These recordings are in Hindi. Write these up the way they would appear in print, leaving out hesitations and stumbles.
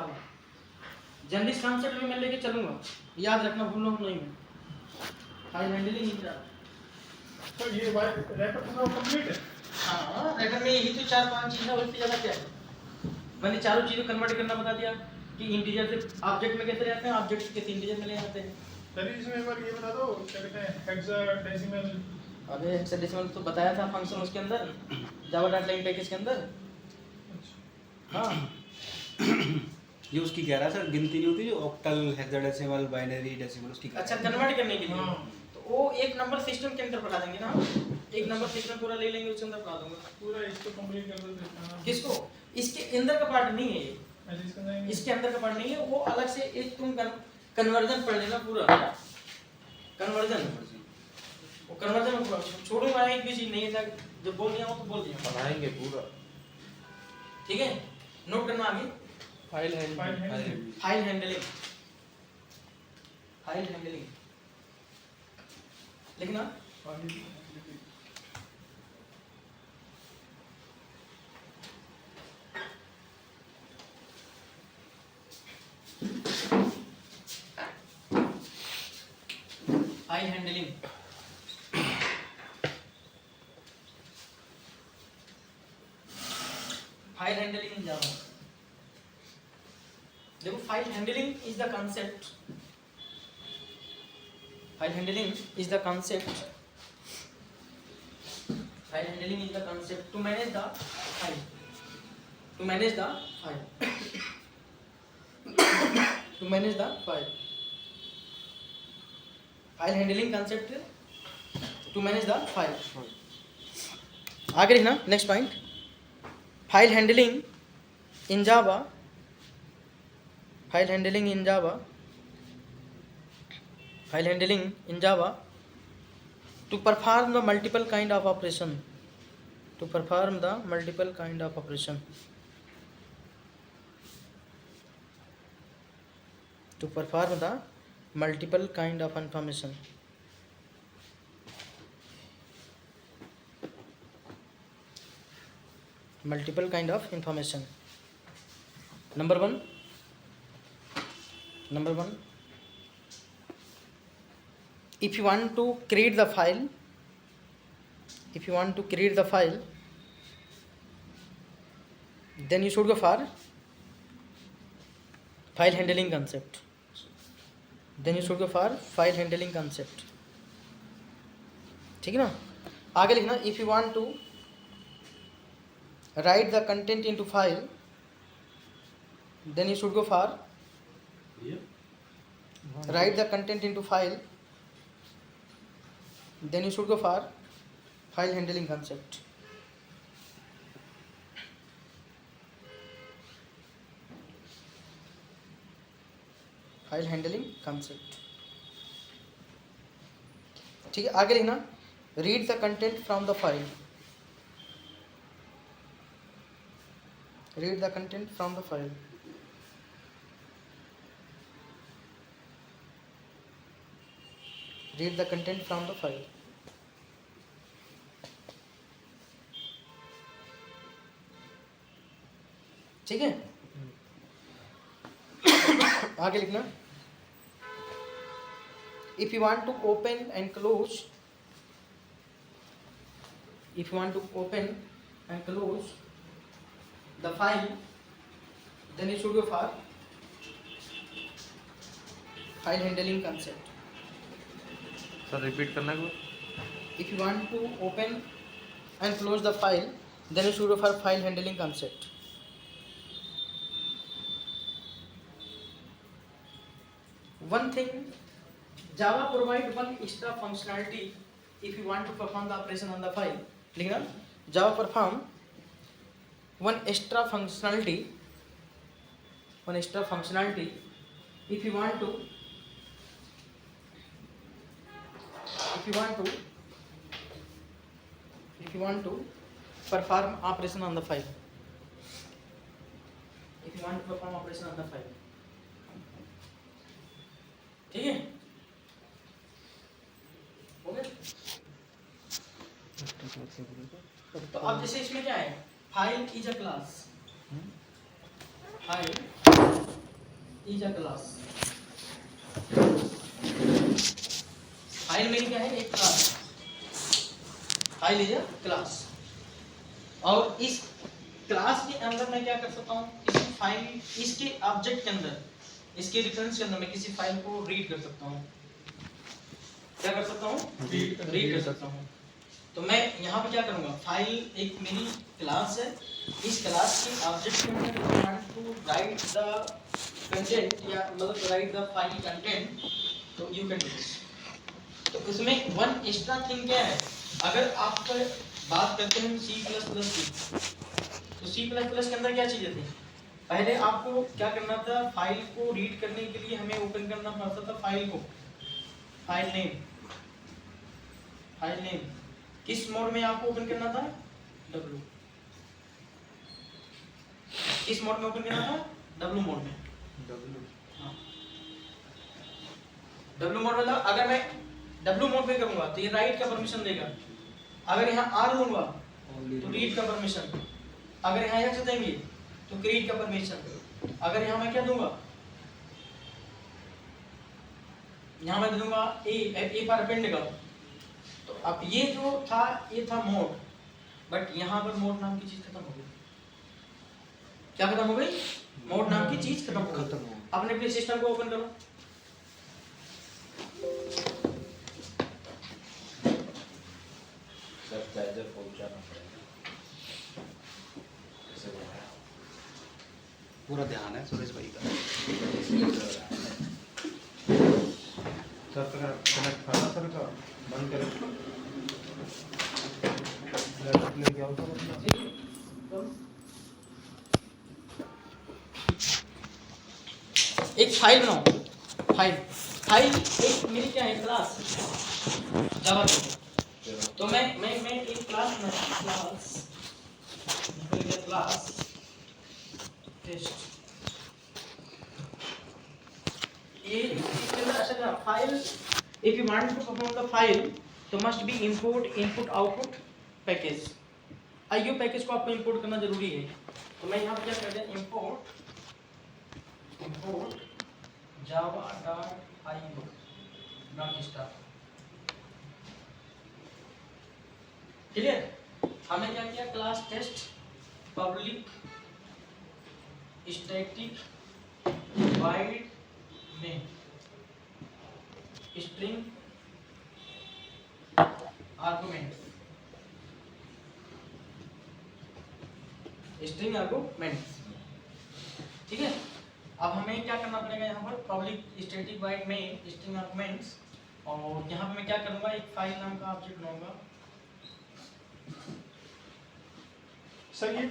जावा। जनरल कॉन्सेप्ट भी मैं लेके चलूंगा, याद रखना, भूल नहीं मैं। फाइल हैंडलिंग इन जावा। तो ये रैपर पूरा कंप्लीट है। हाँ, रैपर में यही तो 4-5 चीजें, और इससे ज्यादा क्या है। मैंने चारों चीजें कन्वर्ट करना बता दिया कि इंटीजर से ऑब्जेक्ट में कैसे रहते हैं, ऑब्जेक्ट से कैसे इंटीजर में ले जाते हैं। चलिए इसमें एक बार ये बता दो, क्या कहते हैं, हेक्साडेसिमल। अबे हेक्साडेसिमल तो बताया था फंक्शन उसके अंदर, जावा डॉट लाइन पैकेज के अंदर। हाँ ये उसकी कह रहा है सर, गिनती नहीं होती जो ऑक्टल, हेक्साडेसिमल, बाइनरी, डेसिमल, उसकी अच्छा, कन्वर्ट करने के लिए हाँ। तो वो एक नंबर सिस्टम के अंदर पढ़ा देंगे ना, एक नंबर सिस्टम पूरा ले लेंगे, उसके अंदर पढ़ा दूंगा पूरा इसको कंप्लीट कर दो। किसको, इसके अंदर का पार्ट नहीं है ये, अच्छा, इसका नहीं। इसके अंदर का पार्ट नहीं है, वो अलग से एक तुम कन्वर्जन पढ़ लेना पूरा, कन्वर्जन, वो कन्वर्जन छोड़ूंगा एक भी चीज नहीं है, जब बोल दिया हो तो बोल दिया, बनाएंगे पूरा। ठीक है। नोट करना आगे, file handling. File handling, file handling लिखना। File handling, file handling in Java. देखो, file handling is the concept, file handling is the concept, file handling is the concept to manage the file, to manage the file, to manage the file, file handling concept to manage the file। आगे लिखना, next point, file handling in Java, file handling in Java, file handling in Java to perform the multiple kind of operation, to perform the multiple kind of operation, to perform the multiple kind of information, multiple kind of information। number one, if you want to create the file, then you should go for file handling concept, ठीक है ना। आगे लिखना, if you want to write the content into file, then you should go for write the content into file, then you should go for file handling concept। File handling concept, ठीक है। आगे लिखना, read the content from the file, read the content from the file, read the content from the file, ठीक है। आगे लिखना, if you want to open and close, if you want to open and close the file, then you should go for file handling concept। Sir repeat करना है। if you want to open and close the file, then you should go for file handling concept। one thing, Java provide one extra functionality if you want to perform the operation on the file। लिखना, Java perform one extra functionality if you want to perform operation on the file, ठीक है, हो गया। तो अब जैसे इसमें क्या है, file is a class, file is a class. File मेरी क्या है? एक class. File is a class. और इस क्लास के अंदर मैं क्या कर सकता हूँ? किसी फाइल, इसके ऑब्जेक्ट के अंदर, इसके रेफरेंस के अंदर मैं किसी फाइल को रीड कर सकता हूँ। क्या कर सकता हूँ? रीड कर सकता हूँ। तो मैं यहाँ पे क्या करूँगा? फाइल एक मेरी क्लास है, इस क्लास के ऑब्जेक्ट के अंदर I want to write the content, या मतलब राइट द फाइल कंटेंट, तो यू कैन डू दिस। तो इसमें वन एक्स्ट्रा थिंग क्या है? अगर आप बात करते हैं C++ की, तो C++ के अंदर क्या चीजें थी? पहले आपको क्या करना था? फाइल को रीड करने के लिए हमें ओपन करना पड़ता था फाइल को, फाइल नेम। फाइल नेम किस मोड में आपको ओपन करना था? W। किस मोड में ओपन करना था? W मोड में। हाँ। W मोड मतलब अगर मैं W मोड पे करूंगा तो ये राइट का परमिशन देगा। अगर यहाँ R दूंगा तो रीड का परमिशन। अगर यहाँ X देंगे तो रीड का परमिशन। अगर यहाँ मैं क्या दूंगा? यहाँ मैं दूंगा A पर अपेंड का। तो अब ये जो था, ये था मोड, बट यहाँ पर मोड नाम की चीज खत्म हो गई। क्या खत्म हो गई? मोड नाम की चीज खत्म हो गई। अपने अपने सिस्टम को ओपन करो। चार्जर पहुंचाना पड़ेगा। पूरा ध्यान है सुरेश भाई का। सर कनेक्ट करना सर का बंद करें। लैपटॉप ले गया तो एक फाइल बनाओ। फाइल एक मेरी क्या है? क्लास जावा की। तो मैं एक क्लास बनाऊंगा। Class test. ये इसके अंदर ऐसा करना, file if you want to perform the file तो must be import input output package. IO package को आपको इंपोर्ट करना जरूरी है। तो मैं यहाँ पे क्या कर दिया? Import java.io .start। क्लियर? हमने क्या किया? Class test public static void main string argument, string argument. ठीक है? अब हमें क्या करना पड़ेगा? यहाँ पर public static void main string arguments, और यहाँ पे मैं क्या करूँगा? एक फाइल नाम का ऑब्जेक्ट बनाऊंगा। सर ये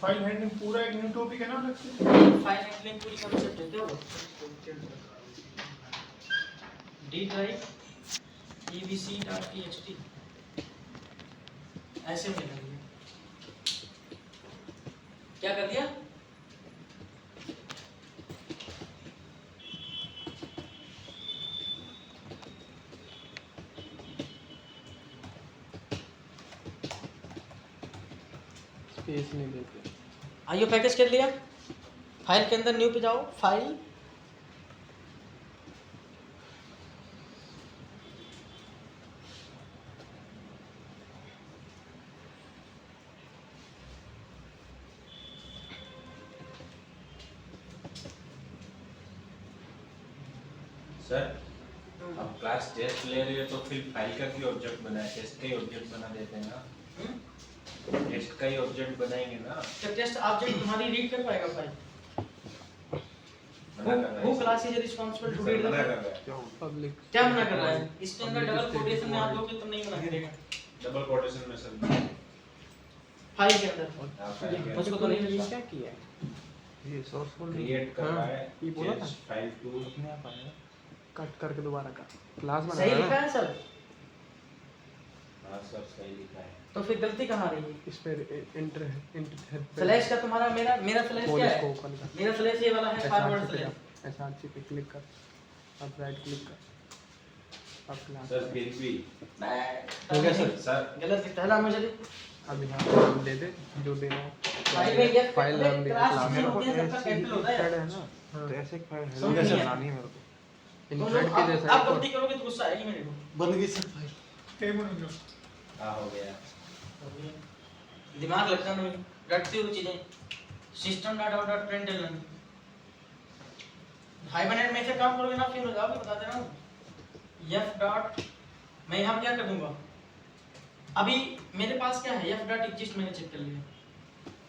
फाइल हैंडलिंग पूरा एक न्यू टॉपिक है ना अलग से? फाइल हैंडलिंग पूरी कंसेप्ट है। क्या डी ड्राइव ebc.txt ऐसे में कर दिया। क्या कर दिया? स्पेस नहीं देते। आईओ पैकेज कर लिया। फाइल के अंदर न्यू पे जाओ। फाइल सर अब क्लास टेस्ट ले रहे हो तो फिर फाइल का क्यों ऑब्जेक्ट बनाए? टेस्ट का ही ऑब्जेक्ट बना देते हैं ना। टेस्ट का ही ऑब्जेक्ट बनाएंगे ना। तो टेस्ट ऑब्जेक्ट तुम्हारी रीड कर पाएगा फाइल। मना कर रहा हु है class is responsible to sir, read मना द कर रहा है। पब्लिक क्या मना कर रहा है? इसके अंदर डबल कोटेशन में आप लोगे तो नहीं मना करेगा। डबल कोटेशन में सर फाइल के अंदर फाइल के मुझको तो नहीं लगा। क्या किया है? ये सोर्स फोल्डर क्रिएट कर रहा है ये बोला था फाइल टू। अपने आप आएगा। कट करके दोबारा का क्लास बना सही लिखा है सर? हाँ सर सही लिखा है। तो फिर गलती कहाँ आ रही है? इस पे इंटर फ्लैश का तुम्हारा मेरा फ्लैश क्या है? ओपन कर मेरा फ्लैश ये वाला है, फॉरवर्ड फ्लैश। एसआरसी पे क्लिक कर, अब राइट क्लिक कर, अब क्लास सर फिर भी मैं ठीक है सर। सर गलत लिखता है। ला मुझे अब यहाँ पे नाम दे दे जो देना है। फाइल में ये फाइल नाम दे क्लास क्लास में मेरे को होते हैं सबका ऐसे कैपिटल होता है। है ना, तो ऐसे एक फाइल समझ है नहीं बनानी है मेरे को। तो इनफैक्ट के जैसा आप एक और- गलती करोगे तो गुस्सा आएगी मेरे को। बन गई सर फाइल। टेबल जो हाँ हो गया। दिमाग लगता नहीं, रटती हुई चीजें। System dot out dot println hibernate में से काम करोगे ना, फिर हो जाओगे, बता दे रहा हूँ। f डॉट मैं यहाँ क्या कर दूंगा, अभी मेरे पास क्या है, f डॉट एग्जिस्ट मैंने चेक कर लिया।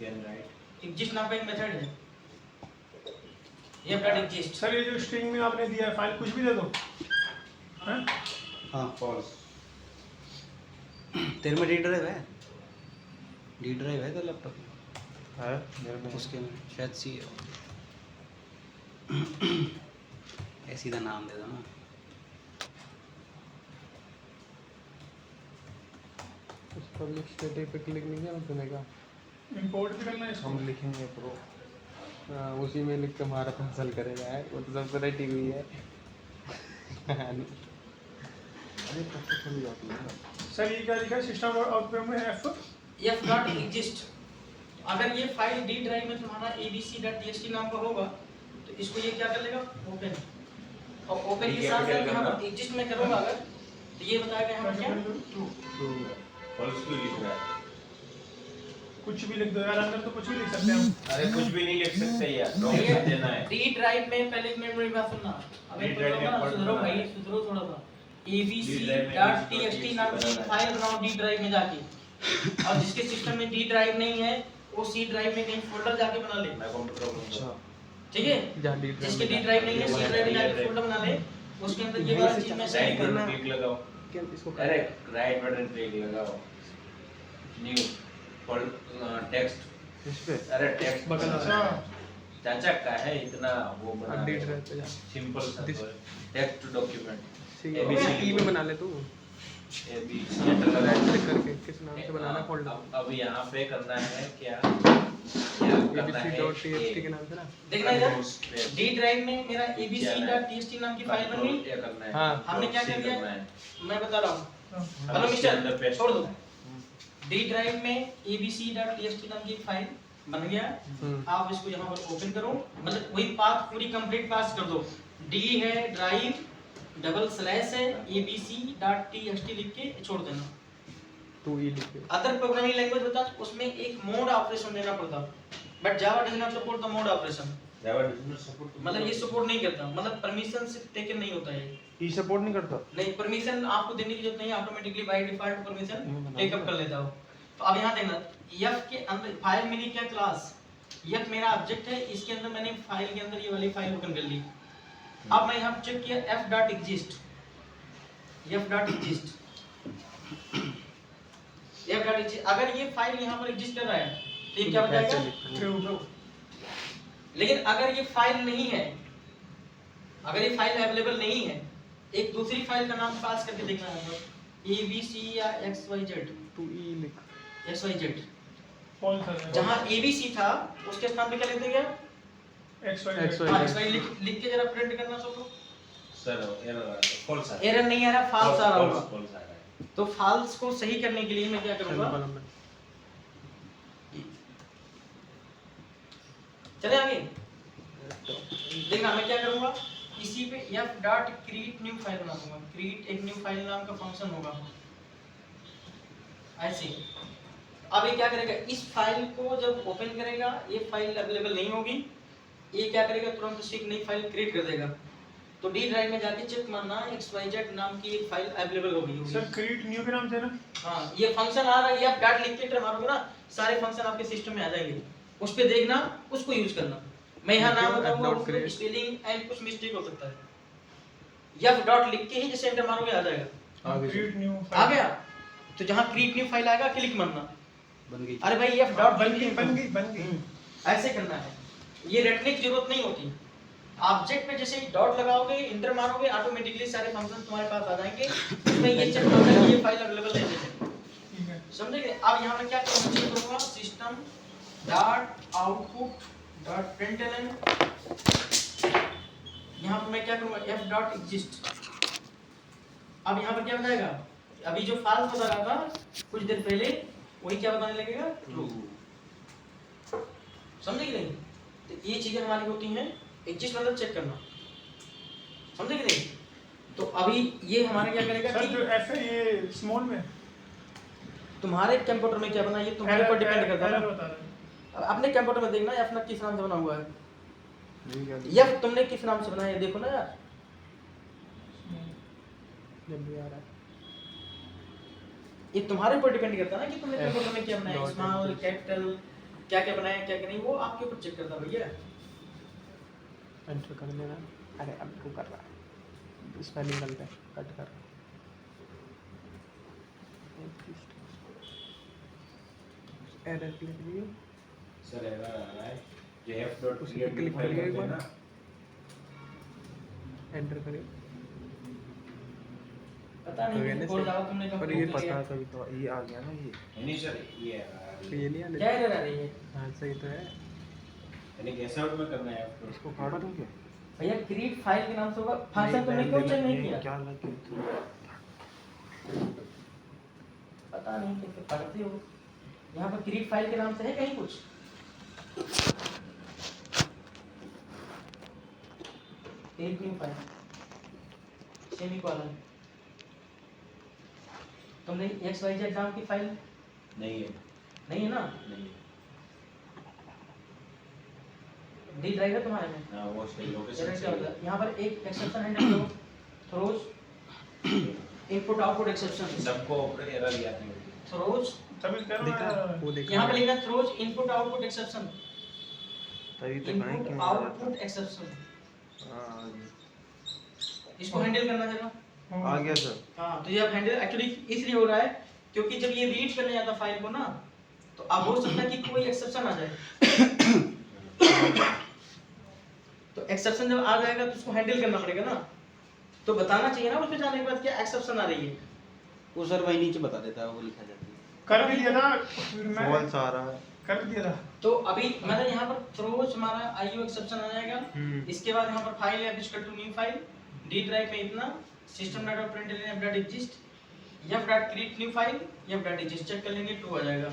कैन राइट एग्जिस्ट नाम का एक मेथड है, f डॉट एग्जिस्ट। सर ये जो स्ट्रिंग में आपने दिया है फाइल कुछ भी दे दो हैं? हाँ फॉल्स। तेरे में डी ड्राइव है? डी ड्राइव है तो लैपटॉप में? है मेरे में। उसके में शायद सी है। सीधा नाम दे दो ना। उस पब्लिक स्टेटस पे क्लिक नहीं किया तूने कहा? इंपोर्ट भी करना है इसको। हम लिखेंगे प्रो। हाँ, उसी में लिख के हमारा फंसल करेगा है, वो तो सबसे रटी हुई है। अरे तब तो चली जाती है ना। सर ये क्या लिखा है सिस्टम डॉट आउटपुट में f f डॉट एग्जिस्ट। अगर ये फाइल डी ड्राइव में तुम्हारा abc.txt नाम का होगा तो इसको ये क्या कर लेगा, ओपन। और ओपन के साथ साथ यहाँ पर एग्जिस्ट में करूँगा अगर, तो ये बताएगा यहाँ पर क्या, ट्रू। फॉल्स क्यों लिख रहा है? कुछ भी लिख दो यार, अंदर तो कुछ भी लिख सकते हैं हम। अरे कुछ भी नहीं लिख सकते यार, रॉन्ग कर देना है। डी ड्राइव में पहले एक मिनट मेरी बात सुनना, अबे D drive में पढ़ सुधरो लेना भाई, है। सुधरो थोड़ा सा। D drive में abc.txt नाम की बनाना है। फाइल बनाओ डी ड्राइव में जाके, और जिसके सिस्टम में डी ड्राइव नहीं है वो सी ड्राइव में कहीं फोल्डर जाके बना ले, मैं कंप्यूटर को अच्छा ठीक है। जहाँ डी जिसके डी ड्राइव नहीं है सी ड्राइव में जाके फोल्डर बना ले, उसके अंदर ये वाला चीज मैं सेट राइट करना बटन क्लिक लगाओ। क्या इसको अरे राइट बटन क्लिक लगाओ। New text. इस पे अरे टेक्स्ट बगल में। अच्छा चाचा का है इतना वो बना डी ड्राइव पे जा। सिंपल सा This- टेक्स्ट डॉक्यूमेंट ABC में बना ले तू, ए बी सी एंटर लगा क्लिक करके किस नाम से बनाना है फोल्डर। अब यहाँ पे करना है क्या करना है abc.txt के नाम से ना। देखना इधर डी ड्राइव में मेरा abc.txt नाम की फाइल बन गई। क्या करना है हाँ। हमने क्या कर दिया? करना है। मैं बता रहा हूँ, हाँ। हेलो इसके अंदर मिस्टर paste छोड़ दो। करना है। डी ड्राइव में abc.txt नाम की फाइल बन गया, आप इसको यहाँ पर ओपन करो, मतलब वही पाथ पूरी कंप्लीट पास कर दो। डी है ड्राइव डबल स्लैश है abc.txt लिख के छोड़ देना। तू ई लिख के। अदर प्रोग्रामिंग लैंग्वेज होता है उसमें एक मोड ऑपरेशन देना पड़ता, but Java does not support the mode operation. Java does not support मतलब ये सपोर्ट नहीं करता, मतलब परमिशन से टेकन नहीं होता है। ई सपोर्ट नहीं करता। नहीं, परमिशन आपको देने की जरूरत नहीं है, automatically by default permission take up कर लेता हो। तो अब यहाँ देखना, f के अंदर फाइल मिली क्या क्लास, f मेरा ऑब्जेक्ट है, इसके अंदर मैंने फाइल के अंदर ये वाली फाइल ओपन कर ली। अब मैं यहाँ चेक किया f.exist, f.exist, f.exist। अगर ये फाइल यहाँ पर एग्जिस्ट कर रहा है तो ये क्या हो जाएगा, ट्रू। लेकिन अगर ये फाइल नहीं है, अगर ये फाइल अवेलेबल नहीं है, एक दूसरी फाइल का नाम पास करके देखना है, abc या xyz, तू ई लिख। xyz। फॉल्स है जहाँ abc था उसके स्थान पे क्या लिख देंगे, xy हाँ xy लिख के जरा प्रिंट करना सब लोग। सर एरर आ रहा है फॉल्स आ रहा है एरर नहीं आ रहा, फाल्स आ रहा होगा। फॉल्स आ रहा है तो फाल्स को सही करने के लिए मैं क्या करूंगा, चले आगे देखना, मैं क्या करूंगा, इसी पे f.create न्यू फाइल बना दूंगा। create एक न्यू फाइल नाम का फंक्शन होगा ऐसे। अब ये क्या करेगा, इस फाइल को जब ओपन करेगा ये फाइल अवेलेबल नहीं होगी, ये क्या करेगा, तुरंत से एक नई फाइल क्रिएट कर देगा। तो डी ड्राइव में जाके चेक मारना xyz नाम की एक फाइल अवेलेबल होगी। सर क्रिएट न्यू के नाम से ना। हाँ, ये फंक्शन आ रहा है, ये आप डॉट लिख के एंटर मारोगे ना, सारे फंक्शन आपके सिस्टम में आ जाएंगे, उस पे देखना, उसको यूज करना। मैं यहाँ नाम बताऊंगा, उसमें स्पेलिंग एंड कुछ मिस्टेक हो सकता है, या डॉट लिख के ही जैसे एंटर मारोगे आ जाएगा। क्रिएट न्यू आ गया, तो जहाँ क्रिएट न्यू फाइल आएगा क्लिक मारना। बन गई। अरे भाई f डॉट बन गई। ऐसे करना है, ये रटने की जरूरत नहीं होती। ऑब्जेक्ट पे जैसे ही डॉट लगाओगे, इंटर मारोगे, ऑटोमेटिकली सारे फंक्शन तुम्हारे पास आ जाएंगे। इसमें ये चेक करना है कि ये फाइल अवेलेबल है जैसे, ठीक है। समझे? अब यहाँ मैं क्या करूँगा, system dot output dot println, यहाँ पर मैं क्या करूँगा, f.exist। अब यहाँ पर क्या बताएगा, अभी जो फाल्स बता रहा था कुछ देर पहले, वही क्या बताने लगेगा, ट्रू। समझे कि नहीं? तो ये चीजें हमारी होती हैं एग्जिस्ट मतलब चेक करना, समझे कि नहीं? तो अभी ये हमारा क्या करेगा सर जो कि एफ है ये स्मॉल में तुम्हारे कंप्यूटर में क्या बना ये तुम्हारे ऊपर डिपेंड करता है एरर ना। बता रहे हैं। अब अपने कंप्यूटर में देखना एफ ना किस नाम से बना हुआ है, ये एफ तुमने किस नाम से बनाया है देखो ना यार। जब भी आ रहा है ये तुम्हारे ऊपर डिपेंड करता है ना कि तुमने F कंप्यूटर में क्या बनाया, dot स्मॉल F कैपिटल क्या क्या बनाया क्या क्या नहीं, वो आपके ऊपर चेक करता है भैया। एंटर कर देना। अरे अब वो कर रहा है, स्पेलिंग गलत है, कट कर। Error click view, sir error आ रहा है, जो एफ डॉट उस पे click फाइल करिए एक होते हैं बार। ना, एंटर करिए। पता तो ये नहीं नहीं और सही। ज्यादा तुमने पर कंप्यूटर ये किया पता कभी तो ये आ गया ना ये। नहीं सर ये आ रहा तो है, ये नहीं आने क्या एरर आ रही है हाँ सही तो है। यानी कैसे आउट में करना है आपको? इसको काट दूं क्या? भैया क्रिएट फाइल के नाम से होगा, फंक्शन तुमने क्यों चेक नहीं किया? क्या लगे पता नहीं कैसे पढ़ते हो, यहाँ पर क्रिएट फाइल के नाम से है कहीं कुछ? क्रिएट न्यू फाइल सेमीकोलन, तुमने XYZ नाम की फाइल नहीं है, नहीं है ना, नहीं है। डी ड्राइव है तुम्हारे में। हाँ वो सही एरर लोकेशन क्या सही होता है। है यहाँ पर एक एक्सेप्शन हैंडल करो, थ्रोज इनपुट आउटपुट एक्सेप्शन, सबको एरर याद नहीं होती। थ्रोज तभी कह देखा रहा हूँ वो देखा यहाँ पर लिखना थ्रोज इनपुट आउटपुट एक्सेप्शन, तभी तो कहीं इनपुट क्यों आउटपुट एक्सेप्शन, हाँ इसको हैंडल करना जरा। आ गया सर। हाँ तो ये अब हैंडल एक्चुअली इसलिए हो रहा है क्योंकि जब ये रीड करने जाता फाइल को ना, तो अब हो सकता है कि कोई एक्सेप्शन आ जाए। तो एक्सेप्शन जब आ जाएगा तो उसको हैंडल करना पड़ेगा ना, तो बताना चाहिए ना उसमें जाने के बाद क्या एक्सेप्शन आ रही है। वो सर वही नीचे बता देता है, वो लिखा जाता है। कर भी दिया था फिर मैं फॉल्स आ रहा है। कर भी दिया था। तो अभी मतलब यहाँ पर थ्रोज हमारा आईओ एक्सेप्शन आ जाएगा, इसके बाद यहाँ पर फाइल है equal to new file, D drive में इतना system dot println F dot exist, F dot create new file, F dot exist check कर लेंगे 2 आ जाएगा।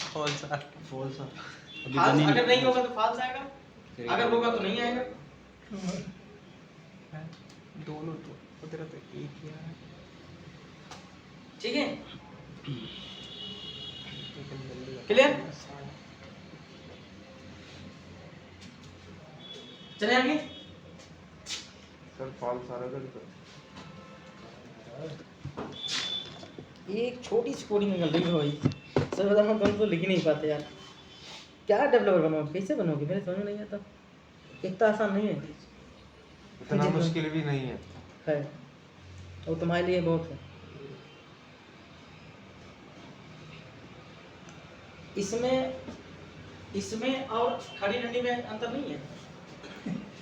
फॉल्स आ फॉल्स अभी फाल्स बनी अगर नहीं होगा तो फाल्स आएगा, अगर होगा तो नहीं आएगा। दोनों तो उधर तो एक ही है। ठीक है लेकिन जल्दी कर। क्लियर, चले आगे। सर फॉल्स आ रहा है एक छोटी सी कोडिंग निकल रही है भाई, सर बता हम तो लिख ही नहीं पाते यार, क्या डेवलपर बनोगे, कैसे बनोगे, मेरे समझ में नहीं आता, इतना आसान नहीं है। इतना मुश्किल भी नहीं है। वो तुम्हारे लिए बहुत है। इसमें और खड़ी डंडी में अंतर नहीं है।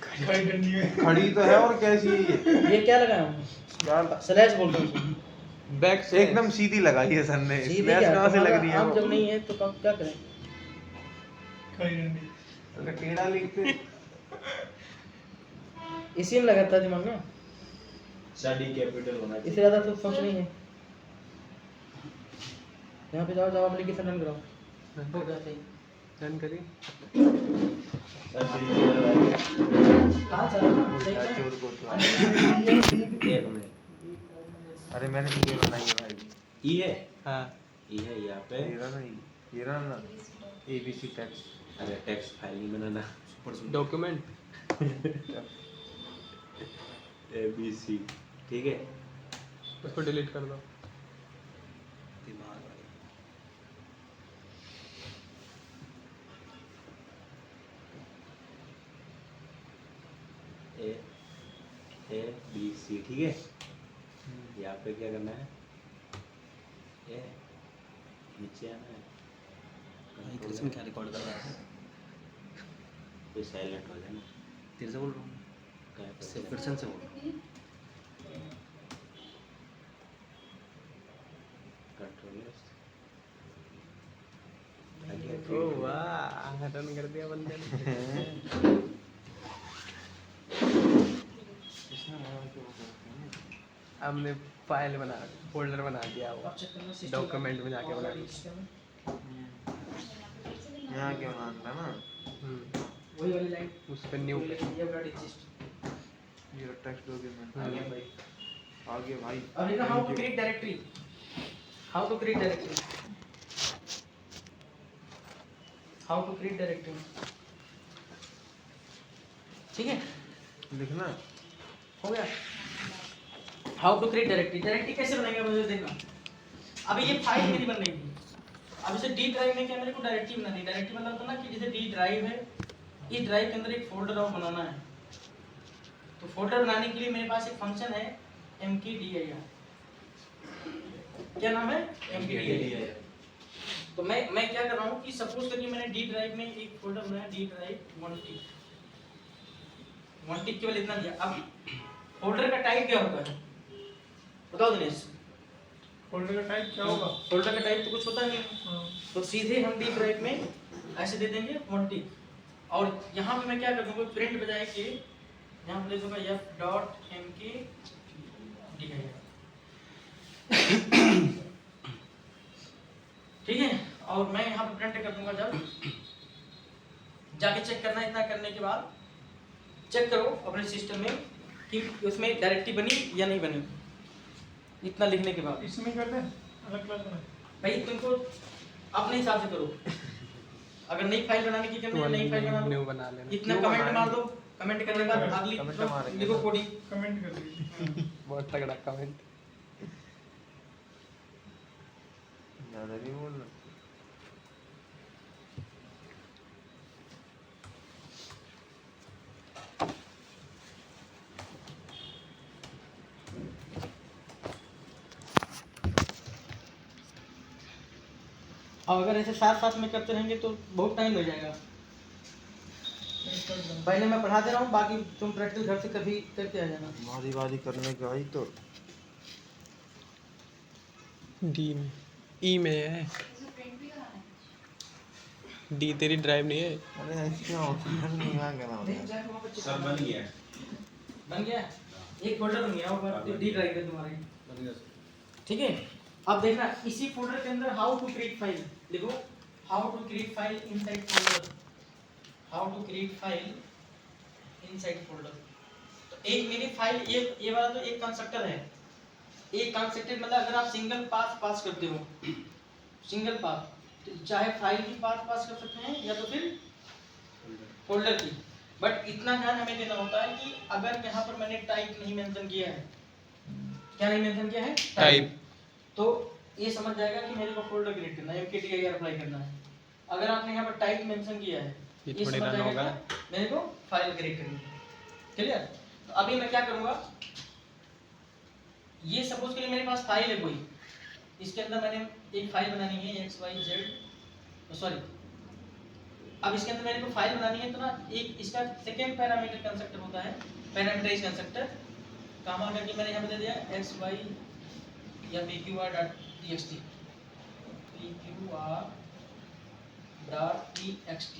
खड़ी डंडी में खड़ी तो है और कैसी है ये क्या लगाया हूँ, यार? स्लैश बोलते हैं बैक से एकदम सीधी लगाई है सर ने। सीधी स्लैश क्या, कहाँ से लग रही है आम जब वो? नहीं है तो क्या करें। खड़ी डंडी अगर टेढ़ा लिखते इसी में लगाता है दिमाग में, सर डी कैपिटल होना इससे चाहिए। ज़्यादा तो सोच नहीं है। यहाँ पे जाओ, जाओ एप्लीकेशन रन कराओ, हो गया सही। रन करी। सर डी कैपिटल कहाँ चला सही है? चोर को तो एक मिनट, अरे मैंने वीडियो बनाई है भाई। ई है, हाँ ई है यहाँ पे। ये रहा ना ABC टैक्स। अरे टेक्स्ट फाइल नहीं बनाना, डॉक्यूमेंट ABC ठीक है। उसको डिलीट कर दो। दिमाग ABC ठीक है। यहाँ पे क्या करना है, ए नीचे आना है, भाई कृष्ण क्या रिकॉर्ड कर रहा है? फिर साइलेंट हो जाना। तेरे से बोल रहा हूँ, क्या है, से कृष्ण से बोल रहा हूँ। कंट्रोल ओ वाह रन कर दिया बंदे ने। हमने फाइल बना फोल्डर बना दिया अब हुआ चेक करना system डॉक्यूमेंट में जाके बना system में यहाँ क्या बनाता ना वही वाली लाइन उस पर न्यू पे ये डॉट एग्जिस्ट। ये टेक्स्ट डॉक्यूमेंट आगे भाई, आगे भाई अब देखना how to create directory, how to create directory, how to create directory. ठीक है, लिखना हो गया। How to create directory, directory कैसे बनाएंगे मुझे देखना। अभी ये फाइल मेरी बन रही थी, अब इसे डी ड्राइव में क्या मेरे को डायरेक्टरी बनानी है। डायरेक्टरी मतलब होता है ना कि जैसे डी ड्राइव है, इस ड्राइव के अंदर एक फोल्डर और बनाना है। तो फोल्डर बनाने के लिए मेरे पास एक फंक्शन है mkdir। क्या नाम है? mkdir। तो मैं क्या कर रहा हूँ कि सपोज करिए मैंने डी ड्राइव में एक फोल्डर बनाया, डी ड्राइव 1 टिक केवल इतना दिया। अब फोल्डर का टाइप क्या होता है बताओ दिनेश? फोल्डर का टाइप क्या होगा? फोल्डर का टाइप तो कुछ होता नहीं, हाँ, तो सीधे हम डी ड्राइव में ऐसे दे देंगे 1 टिक। और यहाँ पे मैं क्या कर दूंगा, प्रिंट बजाय के यहाँ पे लिख दूंगा f.mkdir। ठीक है, और मैं यहाँ पे प्रिंट कर दूंगा। जब जाके चेक करना, इतना करने के बाद चेक करो अपने सिस्टम में कि उसमें डायरेक्टरी बनी या नहीं बनी। इतना लिखने के बाद इसमें कर दें अलग क्लास में। भाई तुमको अपने हिसाब से करो, अगर नई फाइल बनाने की करनी है नई फाइल बना न्यू लो। बना लेना इतना कमेंट मार दो, कमेंट करने के बाद अगली कमेंट मारेंगे लिखो ना। कोडिंग। कमेंट कर दीजिए। बहुत तगड़ा कमेंट ज़्यादा नहीं बोलना और अगर ऐसे साथ साथ में करते रहेंगे तो बहुत टाइम लग जाएगा। पहले मैं पढ़ा दे रहा हूँ, बाकी तुम प्रैक्टिस घर से कभी करके आ जाना। भारी भारी करने का ही तो डी में ई में है डी तेरी ड्राइव नहीं है। अरे ऐसे क्या होता है नहीं यहाँ क्या नाम है सर बन गया है। बन गया, एक फोल्डर बन गया होगा डी ड्राइव है तुम्हारे। बन गया सर। ठीक है, अब देखना इसी फोल्डर के अंदर हाउ टू क्रिएट फाइल लिखो। How to create file inside folder, how to create file inside folder. तो एक मेरी फाइल, ये वाला तो एक कंस्ट्रक्टर है। एक कंस्ट्रक्टर मतलब अगर आप सिंगल पास करते हो, सिंगल पास, तो चाहे फाइल की पास कर सकते हैं या तो फिर फोल्डर की। बट इतना ध्यान हमें देना होता है कि अगर यहाँ पर मैंने टाइप नहीं मेंशन किया है, क्या नहीं मेंशन किया है? टाइप। तो ये समझ जाएगा कि मेरे को फोल्डर क्रिएट करना है, mkdir अप्लाई करना है। अगर आपने यहाँ पर टाइप मेंशन किया है, ये ये थोड़ी समझ रन जाएगा होगा। कि मेरे को फाइल क्रिएट करनी है। क्लियर? तो अभी मैं क्या करूँगा, ये सपोज के लिए मेरे पास फाइल है कोई, इसके अंदर मैंने एक फाइल बनानी है xyz, सॉरी, अब इसके अंदर मेरे को फाइल बनानी है तो ना एक इसका सेकेंड पैरामीटर कंस्ट्रक्टर होता है, पैरामीटराइज कंस्ट्रक्टर। काम आ करके मैंने यहाँ पे दे दिया xy या pqr.txt, pqr.txt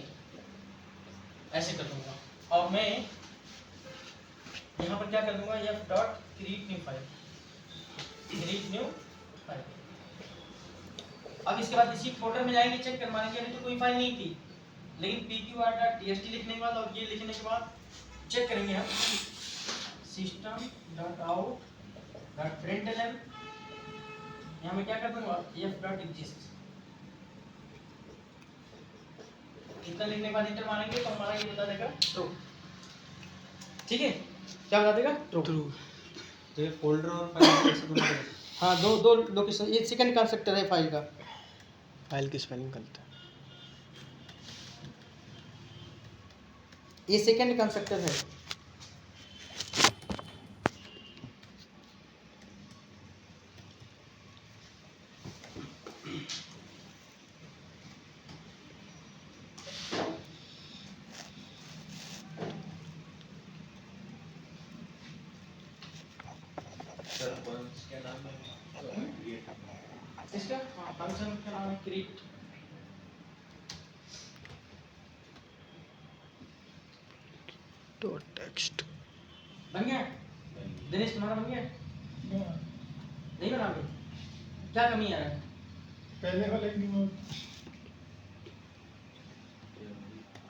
ऐसे कर दूंगा। और मैं यहाँ पर क्या कर दूंगा, f.create new file, create new file। अब इसके बाद इसी फोल्डर में जाएंगे, चेक कर मानेंगे अभी तो कोई फाइल नहीं थी, लेकिन pqr.txt लिखने के बाद और ये लिखने के बाद चेक करेंगे हम system.out.println। यहाँ मैं क्या कर दूंगा, f.exist। इतना लिखने के बाद इंटर मारेंगे तो हमारा ये बता देगा ट्रू। ठीक है, क्या बता देगा? ट्रू। तो ये फोल्डर और फाइल कैसे बनाते हैं? हाँ, दो लोकेशन, ये सेकंड कंस्ट्रक्टर है फाइल का। फाइल की स्पेलिंग गलत है। ये सेकंड कंस्ट्रक्टर है। सर क्या नाम है? इसका फंक्शन का नाम है क्रिएट। तो टेक्स्ट बन गया दिनेश, तुम्हारा बन गया? नहीं बना अभी? क्या कमी आ रहा है? पहले वाला ही नहीं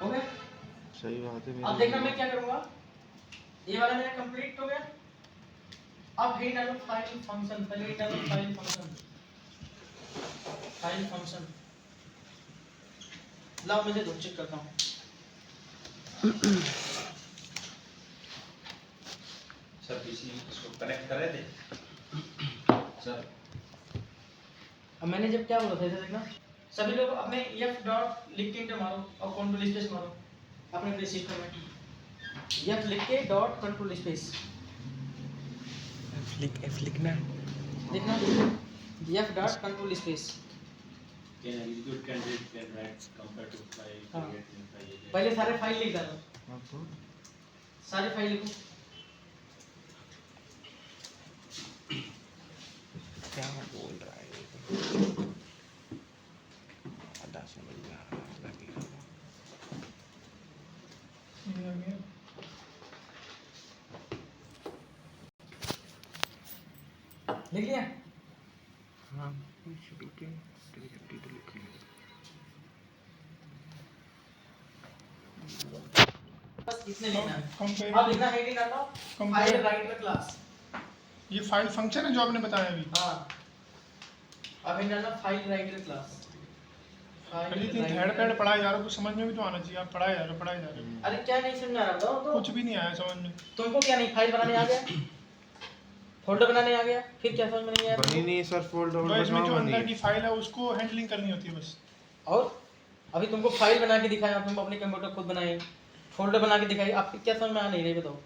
हो गया? सही बात है। अब देखना मैं क्या करूंगा, ये वाला मेरा कंप्लीट हो गया। अब हे डालो फाइल फंक्शन, पहले हे डालो फाइल फंक्शन, फाइल फंक्शन। लाओ मुझे दो, चेक करता हूँ। सर पीसी इसको कनेक्ट कर रहे थे सर। अब मैंने जब क्या बोला था इधर देखना, सभी लोग अपने f डॉट लिख के इंटर मारो और कंट्रोल स्पेस मारो अपने प्ले सिस्टम में। f लिख के डॉट कंट्रोल स्पेस F लिखना देखना, f dot control space. Can execute can read can write compare two file हाँ। Create new file. पहले सारे फाइल लिख डालो, सारे फाइल लिखो। क्या बोल रहा है ये? आधा समझ में आ रहा है, बाकी का लिख लिया? हाँ शुरू के जल्दी तो लिख लिया। बस इतने लिखना है। कंपेयर अब लिखना हेडिंग डालो फाइल राइटर क्लास। ये फाइल फंक्शन है जो आपने बताया अभी। हाँ, अब इन डालना फाइल राइटर क्लास। अरे तीन थर्ड पैड पढ़ाया जा रहा है, कुछ समझ में भी तो आना चाहिए। आप पढ़ाए जा रहे हो। अरे क्या नहीं समझ आ रहा बताओ तो। कुछ भी नहीं आया समझ में। तुमको क्या नहीं, फाइल बनाने आ गया, फोल्डर बनाने आ गया, फिर क्या समझ में नहीं आया? बनी नहीं सर, फोल्डर तो इसमें जो अंदर की फाइल है उसको हैंडलिंग करनी होती है बस। और अभी तुमको फाइल बना के दिखाया, तुम अपने कंप्यूटर खुद बनाए, फोल्डर बना के दिखाई, आपको क्या समझ में आ नहीं रही बताओ?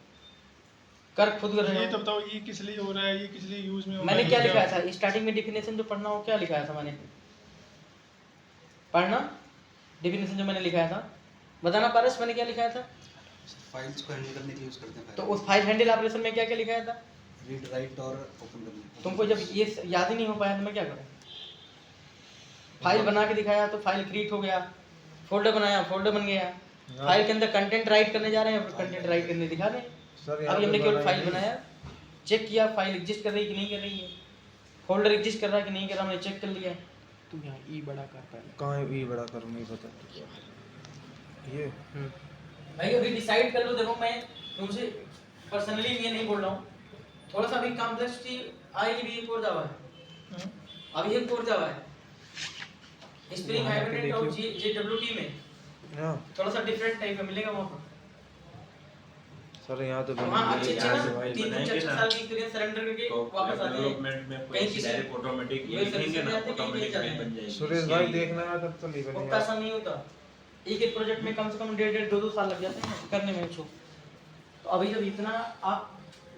कर खुद कर रहे ये हो। तो बताओ ये किस लिए हो रहा है, ये किस लिए यूज में हो रहा मैंने है, क्या ये लिखाया था स्टार्टिंग में, डेफिनेशन जो पढ़ना हो क्या लिखाया था मैंने? पढ़ना डेफिनेशन जो मैंने लिखाया था, बताना पारस मैंने क्या लिखाया था? फाइल्स को हैंडल करने के लिए यूज करते हैं। तो उस फाइल हैंडल ऑपरेशन में क्या क्या लिखाया था? रीड राइट और ओपन करने। तुमको जब ये याद ही नहीं हो पाया तो मैं क्या करूं? फाइल बना के दिखाया तो फाइल क्रिएट हो गया, फोल्डर बनाया फोल्डर बन गया, फाइल के अंदर कंटेंट राइट करने जा रहे हैं, कंटेंट राइट करने दिखा रहे हैं। सर अभी हमने केवल फाइल बनाया, चेक किया फाइल एग्जिस्ट कर रही है कि नहीं कर रही है, फोल्डर एग्जिस्ट कर रहा है कि नहीं कर रहा, हमने चेक कर लिया। तू यहाँ ई बड़ा कर पहले। कहाँ है ये बड़ा करूँ नहीं पता ये। भाई अभी डिसाइड कर लो, देखो मैं तुमसे पर्सनली ये नहीं बोल रहा हूँ, थोड़ा सा अभी कॉम्प्लेक्सिटी आएगी भी, एक और जावा है अभी, एक और जावा है स्प्रिंग हाइबरनेट और JWT में हाँ थोड़ा सा डिफरेंट टाइप का मिलेगा वहाँ पर। सर यहाँ तो वहाँ अच्छे अच्छे ना फाइल 3 बनाएंगे 4 ना, साल की एक्सपीरियंस सरेंडर करके तो वापस आते हैं। डेवलपमेंट में कोई कहीं किसी डायरेक्ट ऑटोमेटिक ये वे लिखेंगे ना, सर्विस में ऑटोमेटिक जाते हैं, फाइल बन जाएगी। सुरेश भाई देखना है तब तो नहीं उतना बनेगा। आसान नहीं होता, एक एक प्रोजेक्ट में कम से कम 1.5 2 साल लग जाते हैं करने में इसको। तो अभी जब इतना आप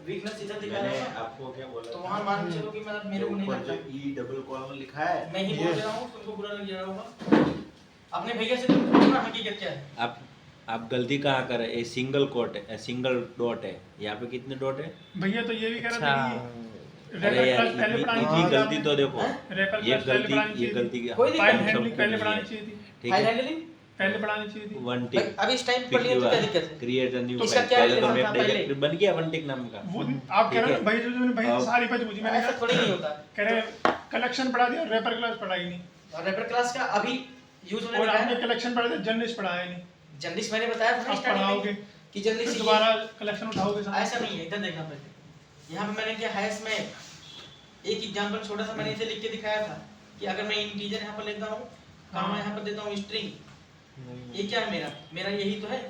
वीकनेस इधर दिखा मैंने रहे हो ना, आपको क्या बोला तो था? वहाँ मान के चलो कि मतलब मेरे को नहीं ऊपर लगता, जो ई डबल कॉलम लिखा है, मैं ही बोल रहा हूँ, तुमको बुरा लग जा रहा होगा। अपने भैया से तुम पूछना हकीकत क्या है। आप गलती कहाँ कर रहे हैं? सिंगल कोट है, सिंगल डॉट है, यहाँ पे कितने डॉट है? भैया तो ये भी कह रहा था कि अरे यार रैपर पहले पढ़ानी इतनी चाहिए गलती तो देखो, रैपर ये पहले पढ़ानी गलती चाहिए कोई दिक्कत फाइल नहीं, हैंडलिंग पहले सबको पढ़ानी चाहिए थी, ठीक फाइल है। हैंडलिंग पहले पढ़ानी चाहिए थी। वन भाई टिक अभी इस टाइम पढ़ लिया तो क्या दिक्कत है? क्रिएट अ न्यू इसका फाइल, क्या पहले तो relevance मैप था पहले? डायरेक्टरी बन गया वन टिक नाम का। वो आप कह रहे हो ठीक है। भाई जो भाई अब- सारी बात मुझे मैंने ऐसा कहा थोड़ी नहीं होता। कह रहे कलेक्शन पढ़ा दिया रैपर क्लास पढ़ाई नहीं, और रैपर क्लास का अभी यूज होने और लगा आपने है। कलेक्शन पढ़ा दिया जर्नलिस्ट पढ़ाया नहीं। जर्नलिस्ट मैंने बताया था ना आप स्टार्टिंग पढ़ाओगे में कि जर्नलिस्ट फिर दोबारा कलेक्शन उठाओगे साथ। ऐसा नहीं है, इधर देखना पहले। यहाँ पे मैंने क्या हैश में एक एग्जांपल छोटा सा मैंने इसे लिख के दिखाया था कि अगर मैं इंटीजर यहाँ पर लेता हूँ, कॉमा यहाँ पर देता हूँ स्ट्रिंग, ये क्या है मेरा यही तो है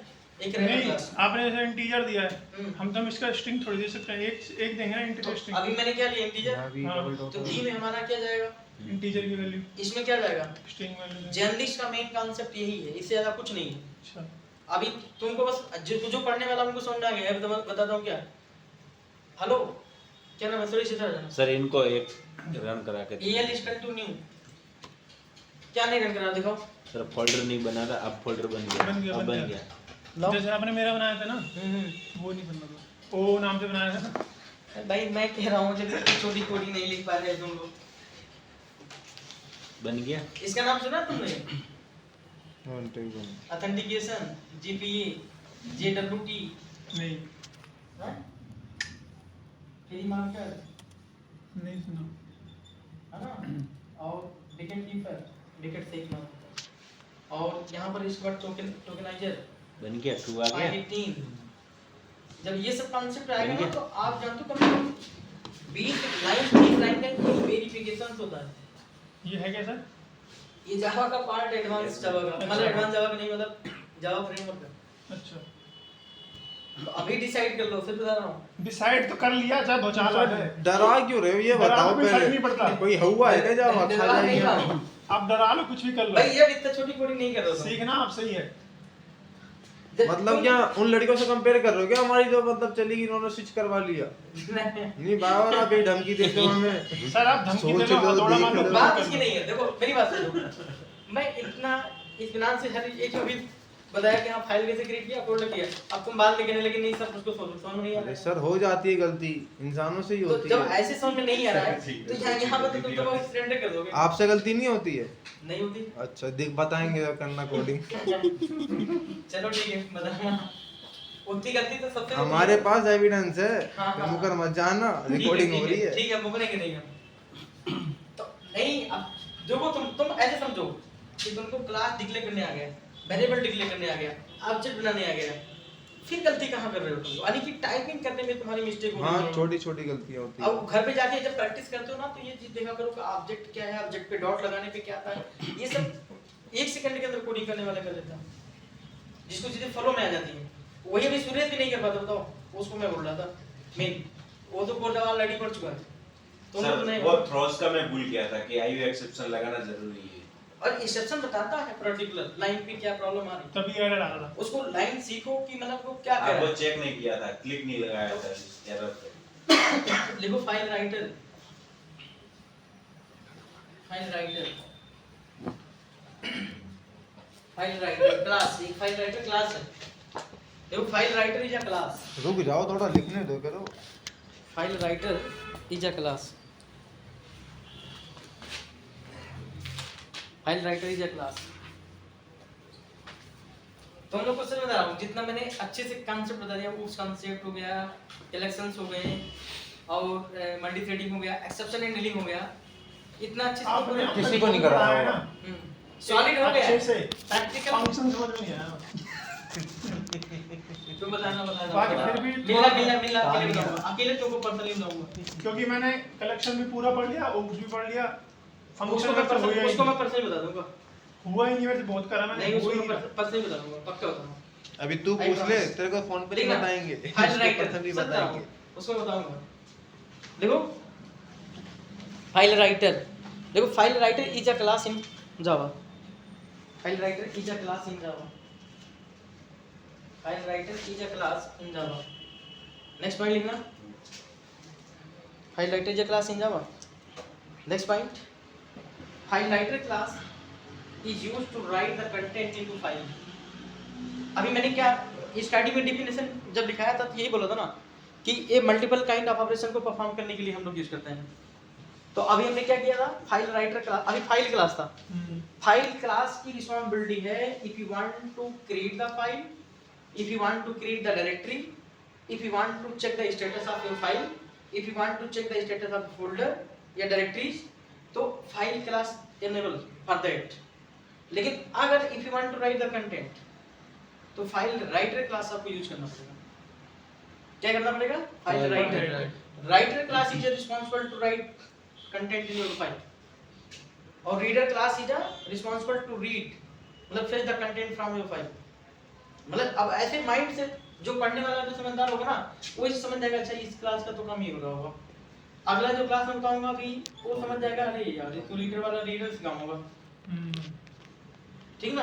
एक रैपर नहीं क्लास। आपने ऐसा इंटीजर दिया है, हम्म। हम तो इसका स्ट्रिंग थोड़ी दे सकते हैं, एक देंगे ना इंटीजर स्ट्रिंग, अभी मैंने क्या लिया इंटीजर, यहाँ भी हाँ, डबल डॉट तो ई में हमारा क्या जाएगा, इंटीजर की वैल्यू इसमें क्या जाएगा स्ट्रिंग वैल्यू। जर्नलिस्ट का मेन कॉन्सेप्ट यही है, इससे ज्यादा कुछ नहीं है। अच्छा अभी तुमको बस जो पढ़ने वाला उनको समझ में आ गया है, तो बताता हूँ क्या। हेलो क्या नाम है, थोड़ी सी तरह सर इनको एक रन करा के AL स्टैंड टू न्यू क्या नहीं रन करा दिखाओ। सर फोल्डर नहीं बना था, अब फोल्डर बन गया, बन गया, अब बन लो। बन गया। जैसे आपने मेरा बनाया था ना वो नहीं बनना था, ओ नाम से बनाया था ना। भाई मैं कह रहा हूँ जब इतनी छोटी कोडिंग नहीं लिख पा रहे तुम लोग। बन गया। इसका नाम सुना तुमने, वन टिक बन। ऑथेंटिकेशन GPA JWT नहीं फ्री मार्कर नहीं सुना। है ना, और डिकेट कीपर, डिकेट से इतना होता है। और यहाँ पर इसके बाद टोकनाइजर बन गया, टू आ गया। 518। जब ये सब कॉन्सेप्ट आएगा ना तो आप जानते हो कम से कम 20 लाइन का वेरिफिकेशन होता है। ये है क्या सर? ये जावा का पार्ट एडवांस जावा का, मतलब एडवांस जावा का नहीं, मतलब जावा फ्रेमवर्क का। अच्छा, तो अभी डिसाइड कर लो, फिर बता रहा हूँ। डिसाइड तो कर लिया, चाहे दो चार बार है। डरा क्यों रहे हो ये डरा बताओ कोई फर्क पहले। नहीं पड़ता। कोई हुआ है क्या जावा खा डरा नहीं जाएंगे? रहा। आप डरा लो, कुछ भी कर लो, भाई ये इतना छोटी कोडिंग नहीं कर रहा था। सीखना आप सही है। मतलब क्या उन लड़कियों से कंपेयर कर रहे हो क्या? हमारी जो मतलब चली गई, इन्होंने स्विच करवा लिया। नहीं बाबा, आप ये धमकी देते हो हमें। सर आप धमकी सोच दे लो, लो, हथौड़ा मार देख लो, लो। बात इसकी नहीं है, देखो मेरी बात सुनो। मैं इतना इत्मीनान से हर एक अभी बताया कि हाँ फाइल कैसे क्रिएट किया, अपलोड किया, अब तुम बात लेके लेकिन नहीं सब उसको समझ में नहीं आ अरे रहा। सर हो जाती है गलती, इंसानों से ही तो होती जब है। ऐसे समझ में नहीं आ रहा है तो यहाँ पर तो तुम तो सरेंडर कर दोगे। आपसे गलती नहीं होती है? नहीं होती। अच्छा देख बताएंगे जब करना कोडिंग। चलो ठीक है, बताना। उतनी गलती तो सबसे हमारे पास एविडेंस है, हाँ। मुकर मत जाना, रिकॉर्डिंग हो रही है। ठीक है, मुकरेंगे नहीं हम। तो नहीं, अब देखो तुम ऐसे समझो कि तुमको क्लास डिक्लेयर करने आ गया, वेरिएबल डिक्लेयर करने आ गया, ऑब्जेक्ट बनाने आ गया, फिर गलती कहाँ कर रहे हो तुम? यानी कि टाइपिंग करने में तुम्हारी मिस्टेक हो रही हाँ है। छोटी छोटी गलतियां होती है। अब घर पे जाके जब प्रैक्टिस करते हो ना तो ये चीज देखा करो कि ऑब्जेक्ट क्या है, ऑब्जेक्ट पे डॉट लगाने पे क्या था, ये सब 1 सेकंड के अंदर कोडिंग करने वाला कर लेता है, जिसको चीजें फ्लो में आ जाती है। वही अभी सूरज भी नहीं कर पाता, बताओ उसको मैं बोल रहा था मेन, वो तो कोड ऑलरेडी कर चुका है। तुम लोग सर नहीं, वो थ्रोस का मैं भूल गया था कि आईयू एक्सेप्शन लगाना जरूरी है। और एक्सेप्शन बताता है पर्टिकुलर लाइन पे क्या प्रॉब्लम आ रही है, तभी एरर आ रहा था। उसको लाइन सीखो कि मतलब वो क्या कर आप रहा वो है। चेक नहीं किया था, क्लिक नहीं लगाया था एरर पे। लिखो file writer, file writer, file writer class, एक फाइल राइटर क्लास है। देखो file writer is a class, रुक जाओ थोड़ा लिखने दो करो। File writer is a class, file writer is a class. तुम लोग को समझ आ रहा हूँ, जितना मैंने अच्छे से कॉन्सेप्ट बता दिया, उस कॉन्सेप्ट हो गया, कलेक्शंस हो गए और मल्टी थ्रेडिंग हो गया, एक्सेप्शन एंड डीलिंग हो गया, इतना अच्छे से आपने किसी को नहीं करा है होगा। ना, सॉलिड हो गया अच्छे से प्रैक्टिकल। फंक्शन समझ में नहीं आया। तुम बताना बाकी फिर भी मिलना अकेले बताऊंगा, अकेले तुमको पर्सनली बताऊंगा। क्योंकि मैंने कलेक्शन भी पूरा पढ़ लिया, ओक्स भी पढ़ लिया, उसको फंक्शन मैं में तो हुआ ही उसको मैं नहीं। पर्सनली बता दूंगा। हुआ ही नहीं, वैसे बहुत करा मैंने, नहीं, हुआ उसको ही मैं नहीं। पर्सनली बता दूंगा, पक्का बताऊंगा। अभी तू पूछ ले, तेरे को फोन पे नहीं देखना, बताएंगे। फाइल राइटर पसंद नहीं सच बता रहा हूं, बताएंगे। उसको बताऊंगा। देखो फाइल राइटर, देखो file writer is a class in Java, file writer is a class in Java, file writer is a class in Java. Next point लिखना, file writer is a class in Java. Next point, file writer class is used to write the content into file। अभी मैंने क्या स्टार्टिंग में डेफिनेशन जब दिखाया था तो यही बोला था ना कि ये मल्टीपल काइंड ऑफ ऑपरेशन को परफॉर्म करने के लिए हम लोग यूज करते हैं। तो अभी हमने क्या किया था, फाइल राइटर क्लास, अभी फाइल क्लास था। फाइल क्लास की रिस्पांसिबिलिटी है if you want to create the file, if you want to create the directory, if you want to check the status of your file, if you want to check the status of folder या डायरेक्टरीज, तो file class enable for that. लेकिन अगर if you want to write the content तो फाइल राइटर क्लास आपको यूज करना पड़ेगा। क्या करना पड़ेगा? File writer. Writer class is responsible to write content in your file और reader class is responsible to read, मतलब fetch the content from your file. मतलब अब ऐसे माइंड से जो पढ़ने वाला जो समझदार होगा ना वो इसे समझ जाएगा, अच्छा इस क्लास का तो काम ही हो रहा होगा। अगला जो क्लास में बताऊंगा अभी वो समझ जाएगा, अरे यार इसको रीडर वाला रीडर सिखाऊंगा, ठीक ना।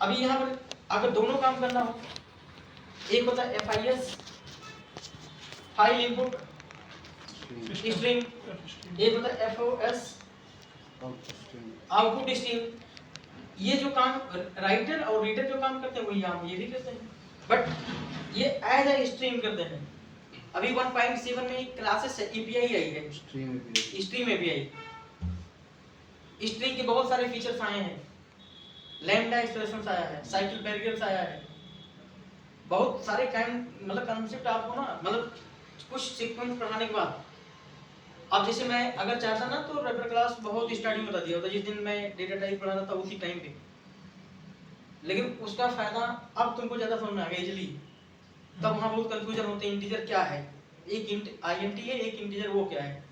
अभी यहाँ पर अगर दोनों काम करना हो, एक होता है FIS फाइल इनपुट स्ट्रीम, एक होता है FOS आउटपुट स्ट्रीम। ये जो काम राइटर और रीडर जो काम करते हैं वही हम ये भी करते हैं, बट ये एज ए स्ट्रीम करते हैं। अभी 1.7 में एक क्लासेस API आई है, स्ट्रीम API। स्ट्रीम के बहुत सारे फीचर्स आए हैं, लैम्डा एक्सप्रेशंस आया है, साइकिल बैरियर्स आया है, बहुत सारे काइंड मतलब कॉन्सेप्ट आपको ना मतलब कुछ सीक्वेंस पढ़ाने के बाद अब जैसे मैं अगर चाहता ना तो रेपर क्लास बहुत स्टार्टिंग बता दिया होता, जिस दिन मैं डेटा टाइप पढ़ा रहा था उसी टाइम पे, लेकिन उसका फायदा अब तुमको ज्यादा समझ में आ गया इजीली। तब वहाँ बहुत कंफ्यूजन होते हैं, इंटीजर क्या है, एक INT है, एक इंटीजर वो क्या है।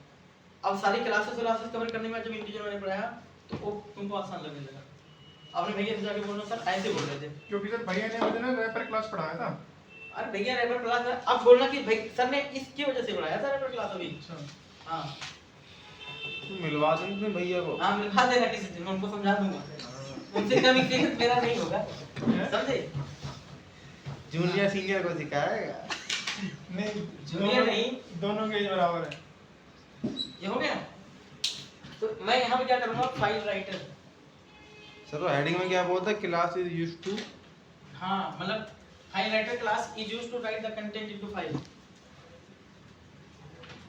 अब सारी क्लासेस कवर करने में जब इंटीजर मैंने पढ़ाया तो वो तुमको आसान लगने लगा। आपने भैया से जाके बोलना सर ऐसे बोल रहे थे, क्योंकि सर भैया ने मुझे ना रैपर क्लास पढ़ाया था। अरे भैया रेपर क्लास है, अब बोलना कि भाई सर ने इसकी वजह से पढ़ाया था रेपर क्लास अभी। अच्छा हाँ तू मिलवा दे अपने भैया को। हाँ मिलवा देना किसी दिन, मैं उनको समझा दूंगा, उनसे कम एक्सपीरियंस मेरा नहीं होगा, समझे। जूनियर सीनियर को सिखाएगा। नहीं, जूनियर नहीं, दोनों के एज बराबर है। ये हो गया। तो मैं यहाँ पे क्या करूँगा, फाइल राइटर। सर वो हेडिंग में क्या बोलता है, क्लास इज यूज्ड टू। हाँ मतलब file writer class is used to write the content into file.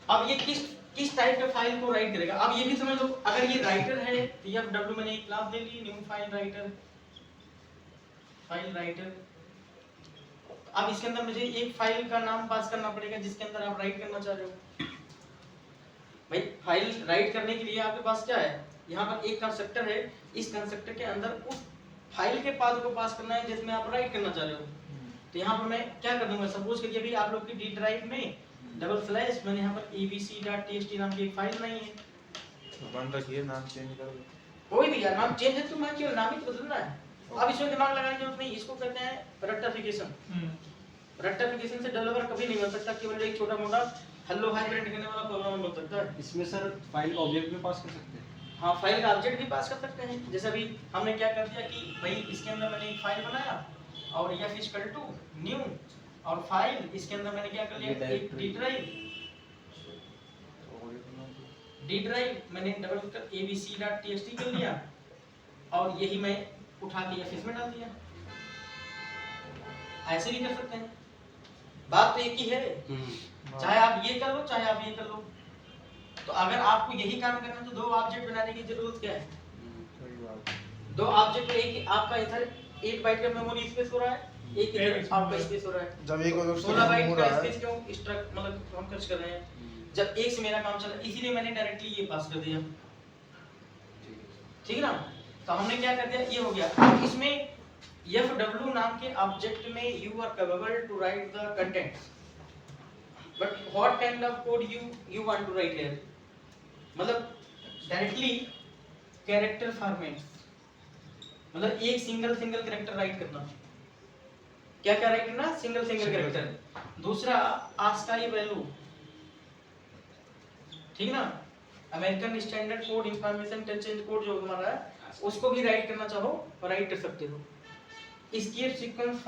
अब ये किस टाइप के फाइल को राइट करेगा, अब ये भी समझ लो, अगर ये राइटर है तो FW मैंने एक क्लास ले ली, न्यू फाइल राइटर। अब इसके अंदर मुझे एक फाइल का नाम पास करना पड़ेगा जिसके अंदर आप राइट करना चाह रहे हो। भाई फाइल राइट करने के लिए आपके पास क्या है, यहाँ पर एक कंस्ट्रक्टर है, इस कंस्ट्रक्टर के अंदर उस फाइल के पाथ को पास करना है जिसमें आप राइट करना चाह रहे हो। तो यहाँ पर मैं क्या कर दूंगा, सपोज करिए अभी आप लोग की डी ड्राइव में / मैंने यहाँ पर abc.txt नाम की एक फाइल बनाई है। बन रखी है, नाम चेंज कर दो। कोई भी यार नाम चेंज है तो मैं केवल नाम ही तो बदलना है। अब इसमें दिमाग लगाने की जरूरत नहीं, इसको कहते हैं रेक्टिफिकेशन। रेक्टिफिकेशन से डेवलपर कभी नहीं बन सकता, केवल एक छोटा मोटा हेलो हाय प्रिंट करने वाला प्रोग्राम बन सकता है। इसमें सर फाइल का ऑब्जेक्ट भी पास कर सकते हैं। हाँ फाइल का ऑब्जेक्ट भी पास कर सकते हैं। जैसे अभी हमने क्या कर दिया कि भाई इसके अंदर मैंने एक फाइल बनाया और f = न्यू और फाइल, इसके अंदर मैंने क्या कर लिया, एक डी ड्राइव मैंने abc.txt कर लिया और यही मैं उठा के f में डाल दिया। ऐसे भी कर सकते हैं, बात तो एक ही है, चाहे आप ये कर लो चाहे आप ये कर लो। तो अगर आपको यही काम करना है तो 2 ऑब्जेक्ट बनाने की जरूरत क्या है, 2 ऑब्जेक्ट पे एक आपका इधर 1 बाइट का मेमोरी स्पेस हो रहा है, एक इधर आपका स्पेस हो रहा है। जब एक 16 बाइट का स्पेस क्यों स्ट्रक मतलब हम खर्च कर रहे हैं, जब एक से मेरा काम चल रहा है, इसीलिए मैंने डायरेक्टली ये पास कर दिया, ठीक है ना। तो हमने क्या कर दिया, ये हो गया। अब इसमें FW नाम के ऑब्जेक्ट में you are capable to write the content, but what kind of code you want to write here, मतलब डायरेक्टली कैरेक्टर फॉर्मेट, मतलब एक सिंगल कैरेक्टर राइट करना। क्या राइट करना, सिंगल कैरेक्टर। दूसरा ASCII वैल्यू, ठीक ना, American standard code information interchange code जो हमारा है उसको भी राइट करना चाहो तो राइट कर सकते हो। एस्केप सीक्वेंस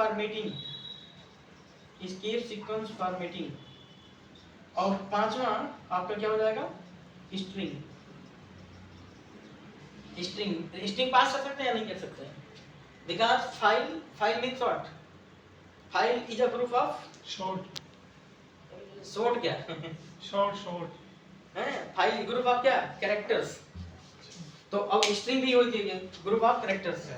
फॉर्मेटिंग, और 5वां आपका क्या हो जाएगा, स्ट्रिंग पास कर सकते हैं या नहीं कर सकते हैं, because file mean short, file is a group of short क्या शॉर्ट है, फाइल ग्रुप ऑफ क्या, कैरेक्टर्स। तो अब स्ट्रिंग भी होती है ग्रुप ऑफ कैरेक्टर्स,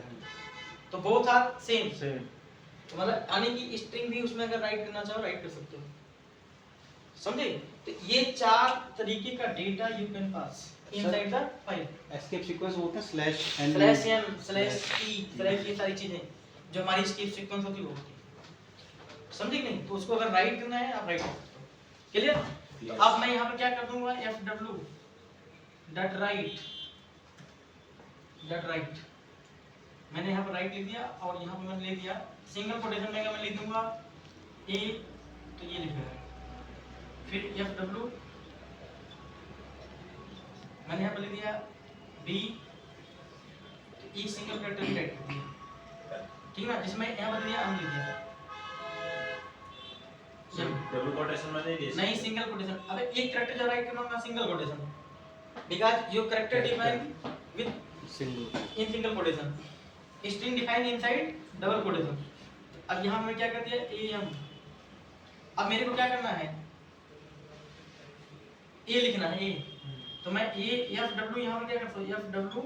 तो बोथ आर सेम। तो मतलब यानी कि स्ट्रिंग भी उसमें अगर राइट करना चाहो राइट कर सकते हो, समझे। तो ये 4 तरीके का data you can pass inside the file. Escape sequence होता है /n /e ये सारी चीजें जो हमारी एस्केप सीक्वेंस होती है वो होती है, समझे कि नहीं। तो उसको अगर राइट करना है आप राइट कर सकते हो, क्लियर। तो अब मैं यहाँ पे क्या कर दूंगा, fw.write मैंने यहाँ पर राइट लिख दिया और यहाँ पे मैंने ले दिया सिंगल कोटेशन में मैं लिख दूंगा a, तो ये लिखा है, फिर fw मैंने यहाँ पर लिख दिया b, तो e सिंगल कैरेक्टर राइट कर दिया, ठीक है। जिसमें यहाँ पर दिया हम लिख दिया डबल कोटेशन में नहीं सिंगल कोटेशन। अबे एक कैरेक्टर जब राइट करना होगा single quotation, because your character define with single quotation, string define inside double quotation. अब यहाँ मैं क्या कर दिया am, अब मेरे को क्या करना है, a लिखना है a, तो मैं fw यहाँ पर क्या करता हूँ fw।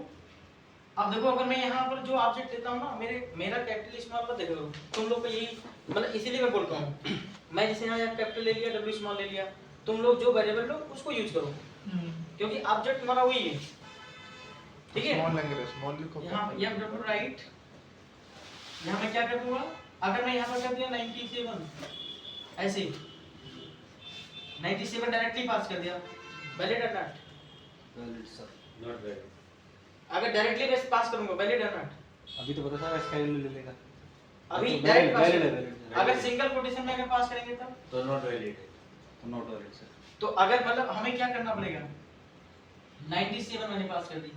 अब देखो अगर मैं यहाँ पर जो ऑब्जेक्ट लेता हूँ ना, मेरा कैपिटल स्मॉल पर देखो, तुम लोग का यही मतलब इसीलिए मैं बोलता हूँ, मैं जैसे यहाँ कैपिटल ले लिया w स्मॉल ले लिया, तुम लोग जो वेरिएबल लो उसको यूज करो। क्योंकि ऑब्जेक्ट हमारा वही है, ठीक है। स्मॉल लेंगे, स्मॉल लिखो। यहाँ एफ डब्ल्यू राइट, यहाँ मैं क्या कर दूंगा, अगर मैं यहाँ पर कर दिया 97 ऐसे 97 डायरेक्टली पास कर दिया, वैलिड और not? Valid sir. Not valid. अगर डायरेक्टली मैं पास करूंगा वैलिड और नॉट? अभी तो पता था स्काई ले लेगा। अभी तो डायरेक्ट पास वैलिड है, करेंगे। वैलिड है। अगर सिंगल कोटेशन में अगर पास करेंगे तब तो नॉट वैलिड है। तो नॉट वैलिड सर। तो अगर मतलब हमें क्या करना पड़ेगा, 97 मैंने पास कर दी,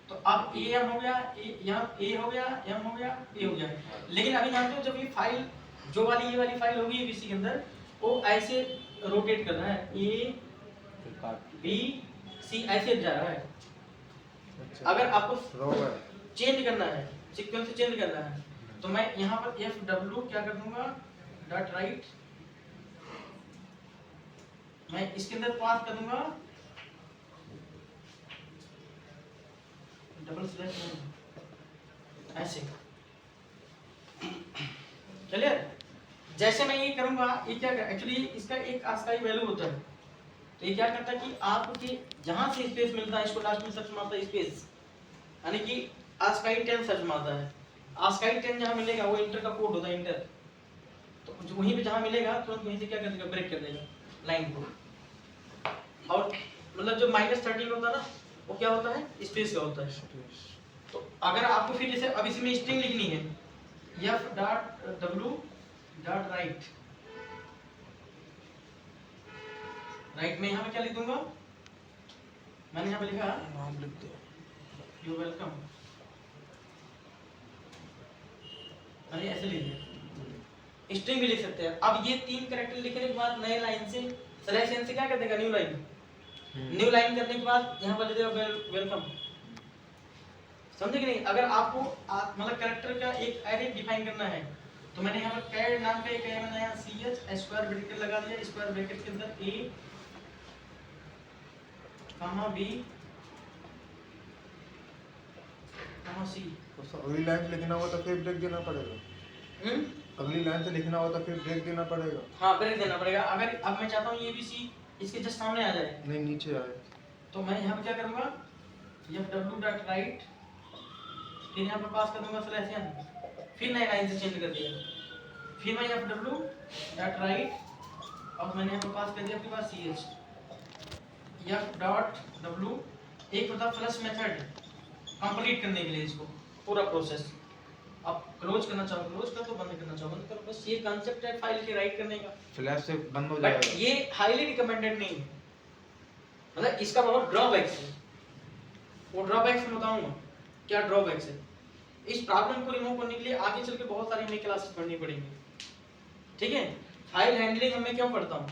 तो अब ए एम हो गया, यहाँ ए हो गया, एम हो गया, ए हो गया। लेकिन अभी जानते हो जब ये फाइल जो वाली ये वाली फाइल होगी बीसी के अंदर, वो ऐसे रोटेट कर रहा है, ए फिर काट बी सी ऐसे जा रहा है। अच्छा, अगर आपको रो है। चेंज करना है, सीक्वेंस चेंज करना है, तो मैं यहाँ पर एफ डब्ल्यू क्या कर दूंगा, डॉट राइट, मैं इसके अंदर पास कर दूंगा डबल स्लैश ऐसे, क्लियर। जैसे मैं ये करूंगा, ये क्या एक्चुअली इसका एक अस्थायी वैल्यू होता है, तो ये क्या करता है कि आपके जहां से स्पेस मिलता है इसको लास्ट में सर्च मारता है स्पेस, यानी कि अस्थायी 10 सर्च मारता है। अस्थायी 10 जहां मिलेगा वो इंटर का कोड होता है, इंटर, तो जो वहीं पे जहां मिलेगा तुरंत वहीं से क्या कर देगा, ब्रेक कर देगा लाइन को। और मतलब जो -13 होता है ना, वो क्या होता है, स्पेस का होता है। तो अगर आपको फिर जैसे अब इसमें स्ट्रिंग लिखनी है, F dot W dot right, right में यहाँ पे क्या लिख दूंगा, मैंने यहाँ पे लिखा नाम लिख दो। यू वेलकम, मैंने ऐसे लिख दिया। स्ट्रिंग भी लिख सकते हैं। अब ये 3 कैरेक्टर लिखने के बाद नए लाइन से स्लैश एन से क्या कर देगा, न्यू लाइन, न्यू लाइन करने के बाद यहाँ पर लिख देगा वेलकम, समझे कि नहीं। अगर आपको मतलब कैरेक्टर का एक एरे डिफाइन करना है, तो मैंने यहाँ पर कैर नाम का एक एरे बनाया, सी एच स्क्वायर ब्रैकेट लगा दिया, स्क्वायर ब्रैकेट के अंदर ए कहाँ बी कहाँ सी। तो अगली लाइन से लिखना होगा तो फिर ब्रेक देना पड़ेगा। अगली लाइन से लिखना होगा तो फिर ब्रेक देना पड़ेगा। हाँ, ब्रेक देना पड़ेगा। अगर अब मैं चाहता हूँ ये भी सी इसके जस्ट सामने आ जाए, नहीं, नीचे आए। तो मैं यहाँ पे क्या करूँगा, एफ डब्ल्यू डॉट राइट, फिर यहाँ पे पास कर दूंगा स्लैश एन, फिर नई लाइन से चेंज कर दिया, फिर मैं एफ डब्ल्यू डॉट राइट, और मैंने यहाँ पे पास कर दिया आपके पास C H, F dot W, एक होता फ्लश मेथड कंप्लीट करने के लिए इसको पूरा प्रोसेस। अब क्लोज करना चाहो क्लोज कर दो, बंद करना चाहो बंद करो, बस ये कांसेप्ट है फाइल के राइट करने का। फ्लैश से बंद हो बट जाएगा। ये हाईली रिकमेंडेड नहीं है, मतलब इसका बहुत ड्रॉबैक्स है। वो ड्रॉबैक्स मैं बताऊंगा क्या ड्रॉबैक्स है। इस प्रॉब्लम को रिमूव करने के लिए आगे चल के बहुत सारी हमें क्लासेस पढ़नी पड़ेंगी, ठीक है। फाइल हैंडलिंग हमें क्यों पढ़ता हूँ,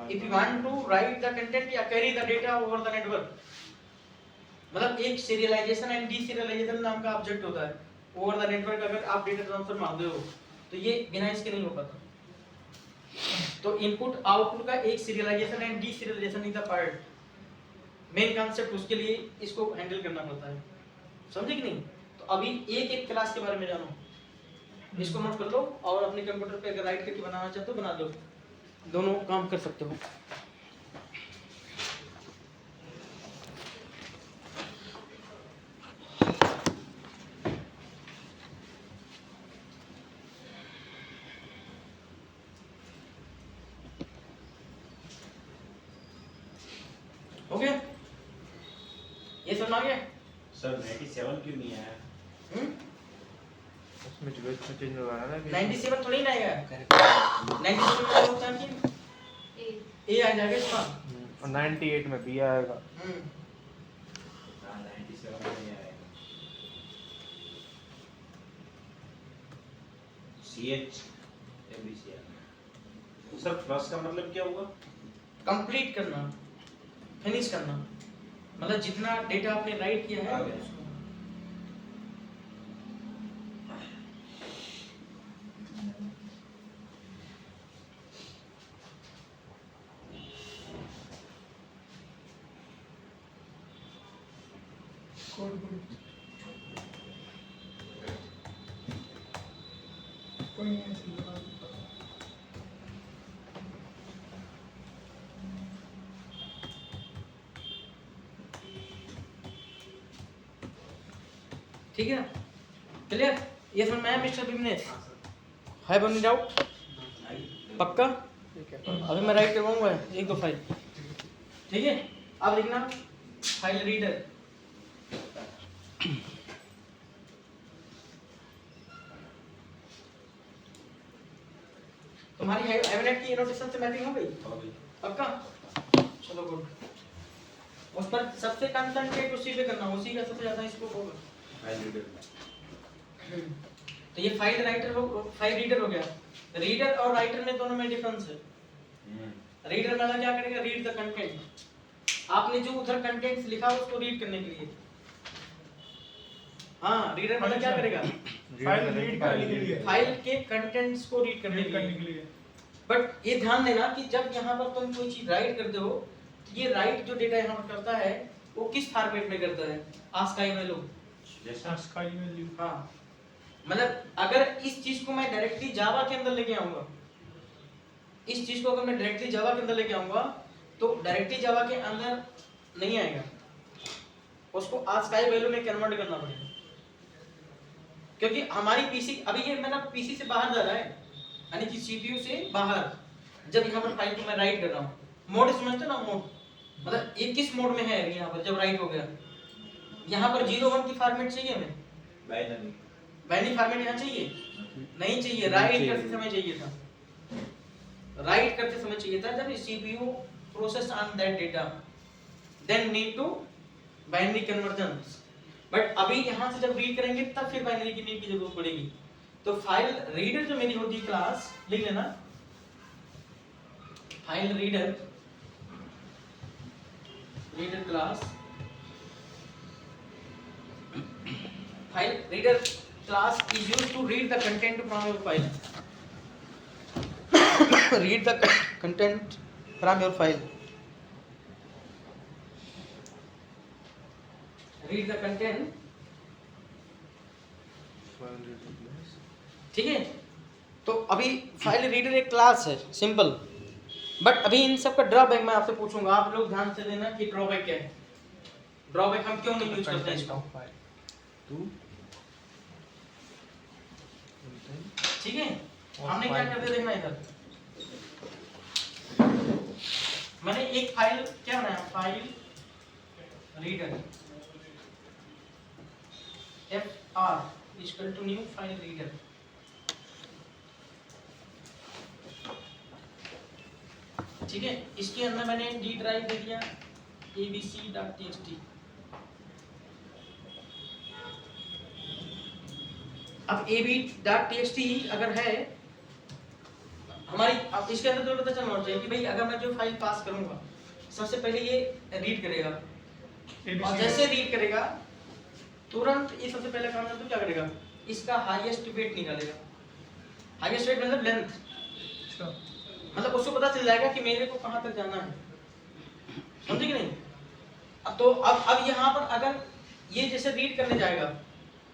if you want to write the content या carry the data over the network, मतलब एक सीरियलाइजेशन एंड डीसीरियलाइजेशन नाम का ऑब्जेक्ट होता है ओवर द नेटवर्क। अगर आप डेटा ट्रांसफर मांगते हो तो ये बिना इसके नहीं हो पाता। तो इनपुट आउटपुट का एक serialization and deserialization is the part, main concept, उसके लिए इसको हैंडल करना पड़ता है, समझे कि नहीं। तो अभी एक एक क्लास के बारे में जानो, इसको नोट कर लो, और अपने कंप्यूटर पे अगर राइट करके बनाना चाहते हो बना दो, दोनों काम कर सकते हो। हो गया, ये समझ आ गया। सर 97 क्यों नहीं आया? उसमें जो इसमें चेंज होगा ना कि 97 थोड़ी ना आएगा, 97 में होता है कि ए आ जाएगा इसका। और 98 में बी आएगा। हाँ 97 में नहीं आएगा। CH ABC आएगा। सर प्लस का मतलब क्या हुआ? कंप्लीट करना, फिनिश करना, मतलब जितना डेटा आपने राइट किया है आ गया। उसको। ठीक है, क्लियर? ये समझ में आया मिस्टर बिमनेश? है बनी डाउट? पक्का? अभी मैं राइट करवाऊंगा 1-2 फाइल, ठीक है? अब लिखना फाइल रीडर। तुम्हारी हाइब्रिड की नोटेशन से मैपिंग हो गई? पक्का? चलो गुड। उस पर सबसे कंसंट्रेट उसी पे करना, उसी का सबसे ज्यादा स्कोप होगा। तो ये फाइल राइटर हो, फाइल रीडर हो गया। रीडर और राइटर में दोनों में डिफरेंस है। रीडर मतलब क्या करेगा? Read the content. आपने जो उधर कंटेंट्स लिखा उसको रीड करने के लिए। हाँ, रीडर मतलब क्या करेगा? फाइल रीड करने के लिए, फाइल के कंटेंट्स को रीड करने के लिए। बट ये ध्यान देना कि जब यहाँ पर तुम कोई चीज राइट करते हो तो ये राइट जो डेटा यहाँ पर करता है वो किस फॉर्मेट में करता है? ASCII value. ASCII value. हाँ, मतलब अगर इस चीज को मैं डायरेक्टली जावा के अंदर लेके आऊंगा, इस चीज को अगर मैं डायरेक्टली जावा के अंदर लेके आऊंगा तो डायरेक्टली जावा के अंदर नहीं आएगा, उसको ASCII वैल्यू में कन्वर्ट करना पड़ेगा। क्योंकि हमारी पीसी अभी ये मेरा पीसी से बाहर जा रहा है, यानी कि सीपीयू से बाहर। जब यहाँ पर फाइल को मैं राइट कर रहा हूँ, मोड समझते ना? मोड मतलब ये किस मोड में है? यहाँ पर जब राइट हो गया, यहाँ पर 0-1 की फॉर्मेट चाहिए हमें? बाइनरी फॉर्मेट यहाँ चाहिए? नहीं चाहिए। राइट करते समय चाहिए था, राइट करते समय चाहिए था जब CPU process on that data, then need to binary conversion. But अभी यहाँ से जब रीड करेंगे तब फिर बाइनरी की नीड की जरूरत पड़ेगी। तो फाइल रीडर जो मेरी होती है क्लास, लिख लेना file reader, reader class. File reader class is used to read the content from your file. Read the content from your file. Read the content. ठीक है? तो अभी फाइल रीडर एक क्लास है, सिंपल। बट अभी इन सब का ड्रॉबैक मैं आपसे पूछूंगा, आप लोग ध्यान से देना कि ड्रॉबैक क्या है। ड्रॉबैक हम क्यों नहीं यूज करते हैं इसको? ठीक है, हमने क्या करते देखना इधर। मैंने एक फाइल क्या बनाया? File reader FR equal to new file reader. ठीक है, इसके अंदर मैंने डी ड्राइव दे दिया abc.txt। अब ab.txt अगर है हमारी, अब इसके अंदर तो पता चलना चाहिए कि भाई अगर मैं जो फाइल पास करूंगा सबसे पहले ये रीड करेगा, और जैसे रीड करेगा तुरंत ये सबसे पहले काम करता है क्या करेगा? इसका हाईएस्ट वेट निकालेगा। हाईएस्ट वेट मतलब लेंथ, मतलब उसको पता चल जाएगा कि मेरे को कहां तक जाना है। समझे कि नहीं? तो अब यहाँ पर अगर ये जैसे रीड करने जाएगा,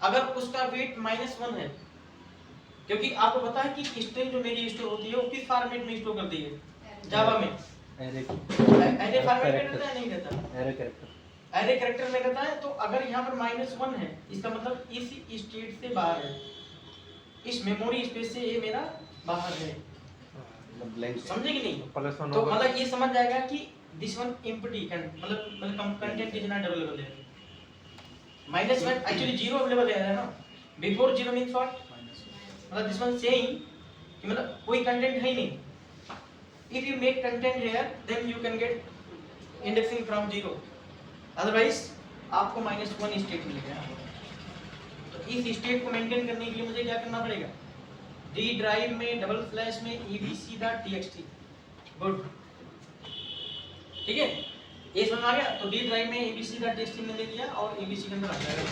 अगर उसका वेट -1 है, क्योंकि आपको पता है कि स्ट्रिंग जो मेरी स्टोर होती है वो किस फॉर्मेट में स्टोर करती है? जावा में एरे फॉर्मेट में रहता है, नहीं रहता? एरे कैरेक्टर में रहता है। तो अगर यहाँ पर -1 है, इसका मतलब इस स्टेट से बाहर है, इस मेमोरी स्पेस से ये मेरा बाहर है। समझे कि नहीं? तो मतलब ये समझ जाएगा कि दिस वन एम्प्टी, मतलब कंटेंट इज नॉट अवेलेबल है। -1 एक्चुअली 0 अवेलेबल है ना? Before 0 means what? मतलब दिस वन सेइंग कि मतलब कोई कंटेंट है ही नहीं। If you make content here then you can get indexing from 0, otherwise आपको -1 स्टेट मिलेगा। तो इस स्टेट को मेंटेन करने के लिए मुझे क्या करना पड़ेगा? डी ड्राइव में // में abc.txt। गुड, ठीक है, ये समझ आ गया? तो डी ड्राइव में abc.txt में ले लिया और abc के अंदर आ जाएगा।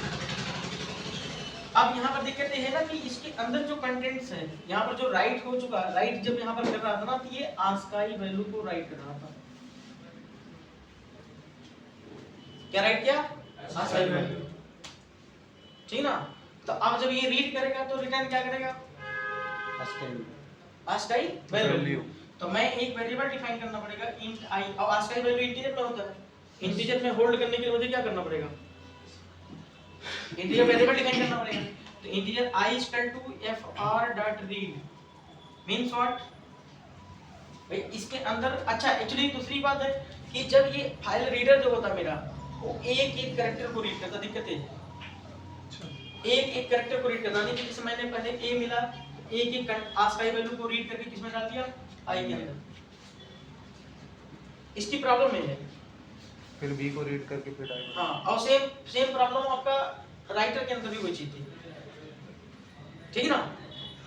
अब यहाँ पर दिक्कत ये है ना कि इसके अंदर जो कंटेंट्स है, यहाँ पर जो राइट हो चुका, राइट जब यहाँ पर कर रहा था ना, तो ये ASCII वैल्यू को राइट कर रहा था। क्या राइट किया? ASCII वैल्यू, ठीक ना? तो अब जब ये रीड करेगा तो रिटर्न क्या करेगा? ASCII value. तो मैं एक वेरिएबल डिफाइन करना पड़ेगा int i, और ASCII वैल्यू इंटीजर में होता है। इंटीजर में होल्ड करने के लिए मुझे क्या करना पड़ेगा? इंटीजर वेरिएबल डिफाइन करना पड़ेगा। तो integer I equal to fr dot read means what भाई इसके अंदर। अच्छा एक्चुअली दूसरी बात है कि जब ये फाइल रीडर जो होता है मेरा वो एक एक कैरेक्टर को रीड करता, दिक्कत है एक एक कैरेक्टर को रीड करना नहीं कि जैसे मैंने पहले a मिला एक एक आस्काई वैल्यू को रीड करके किसमें डाल दिया I के अंदर, इसकी प्रॉब्लम है। फिर बी को रीड करके फिर आई। हाँ और सेम प्रॉब्लम आपका राइटर के अंदर भी वही चीज थी, ठीक है ना।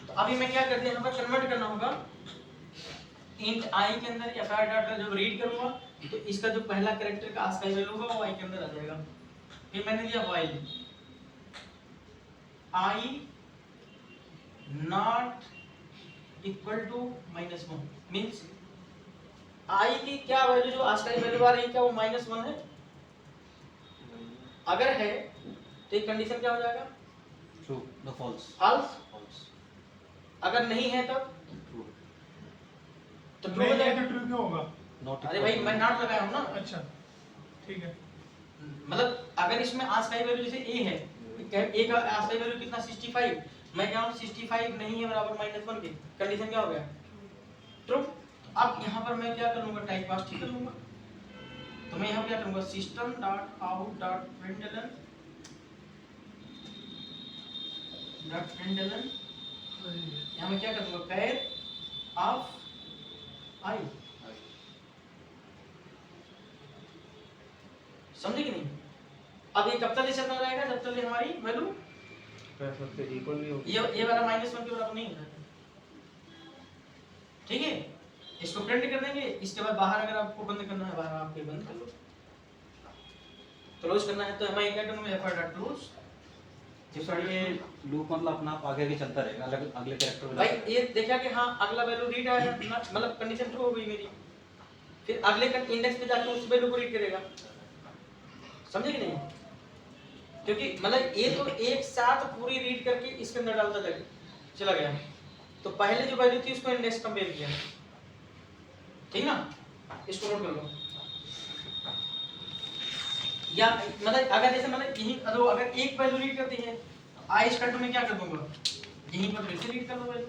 तो अभी मैं क्या करते हैं यहाँ पर कन्वर्ट करना होगा इंट I के अंदर fr डॉट जब रीड करूंगा तो इसका जो पहला कैरेक्टर का आस्काई वैल्यू होगा वो I के अंदर आ जाएगा। फिर मैंने दिया while I not equal to -1 means I की क्या वैल्यू जो आस्काई वैल्यू आ रही है क्या वो -1 है? अगर है तो ये कंडीशन क्या हो जाएगा? True the false false. False अगर नहीं है तब ट्रू तो ट्रू नहीं हो है जाएगा। तो ट्रू क्यों होगा? नॉट अरे भाई मैं नॉट लगाया हूं ना, अच्छा ठीक है। मतलब अगर इसमें आस्काई वैल्यू जैसे a है, a का आस्काई वैल्यू कितना 65, मैं कह रहा हूं 65 नहीं है बराबर -1 के, कंडीशन क्या हो गया? ट्रू। अब यहां पर मैं क्या करूंगा टाइप कास्ट ही कर लूंगा। तो मैं यहां क्या करूंगा system dot out dot println यहां मैं क्या कर दूंगा कैर ऑफ I। समझे कि नहीं? अब ये कब तक चलता रहेगा जब तक हमारी वैल्यू सबसे इक्वल नहीं होगी। ये वाला -1 के बराबर नहीं होगा, ठीक है। इसको प्रिंट कर देंगे, इसके बाद बाहर अगर आपको बंद करना है बाहर आप बंद कर लो, क्लोज करना है तो मैं क्या करूंगा fr डॉट क्लोज। सर ये लूप मतलब अपना आप आगे आगे चलता रहेगा अलग अगले कैरेक्टर में भाई ये देखा कि हाँ अगला वैल्यू रीड आया मतलब कंडीशन ट्रू हो गई मेरी, फिर अगले का इंडेक्स पे जाकर उस वैल्यू को रीड करेगा, समझे कि नहीं? क्योंकि मतलब ये तो एक साथ पूरी रीड करके इसके अंदर डालता चला गया, तो पहले जो वैल्यू थी उसको इंडेक्स कंपेयर किया, ठीक ना। इसको नोट कर लो। या मतलब अगर जैसे मतलब यही अगर एक वैल्यू रीड करती है I इक्वल टू में क्या कर दूंगा यहीं पर फिर से रीड कर low value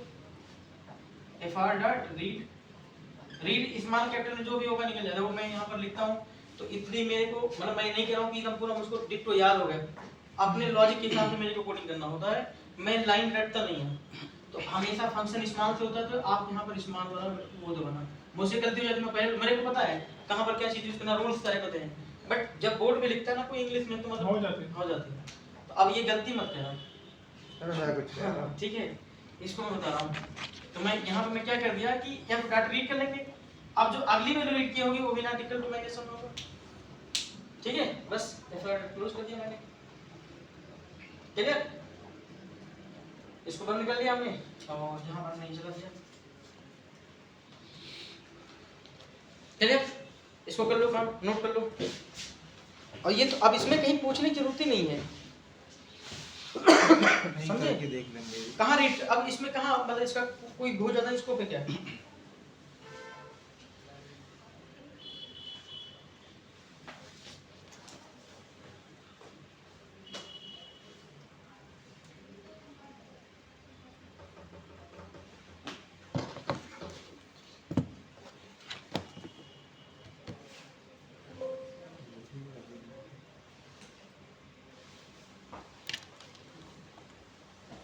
fr dot read small capital में जो भी होगा निकल जाएगा, वो मैं यहाँ पर लिखता हूँ। तो इतनी मेरे को मतलब मैं नहीं कह रहा हूँ कि एकदम पूरा मुझको डिट्टो याद हो गया, अपने लॉजिक के हिसाब से मेरे को कोडिंग करना होता है, मैं लाइन रटता नहीं हूँ। तो हमेशा फंक्शन स्मॉल से होता है तो आप यहाँ पर स्मॉल वाला वो दबाना। मुझसे गलती हो जाती है, पहले मेरे को पता है कहाँ पर क्या चीज़ यूज करना, रूल्स तय होते हैं, बट जब बोर्ड पे लिखता है ना कोई इंग्लिश में तो मतलब हो जाती है। तो अब ये गलती मत करना, अरे मैं कुछ कह रहा हूँ। ठीक है। इसको मैं बता रहा हूँ, तो मैं यहाँ पे मैं क्या कर दिया कि f डॉट रीड कर लेंगे, अब जो अगली वैल्यू रीड की होगी वो भी नॉट इक्वल टू -1 होगा, ठीक है। बस f डॉट क्लोज कर दिया मैंने, ठीक है। इसको बंद कर लिया हमने और यहाँ पर नहीं चला दिया, चलिए इसको कर लो काम, नोट कर लो। और ये तो अब इसमें कहीं पूछने की जरूरत ही नहीं है, नहीं समझे? करके देख लेंगे। कहाँ रेट अब इसमें कहाँ मतलब इसका कोई बहुत ज्यादा स्कोप है क्या?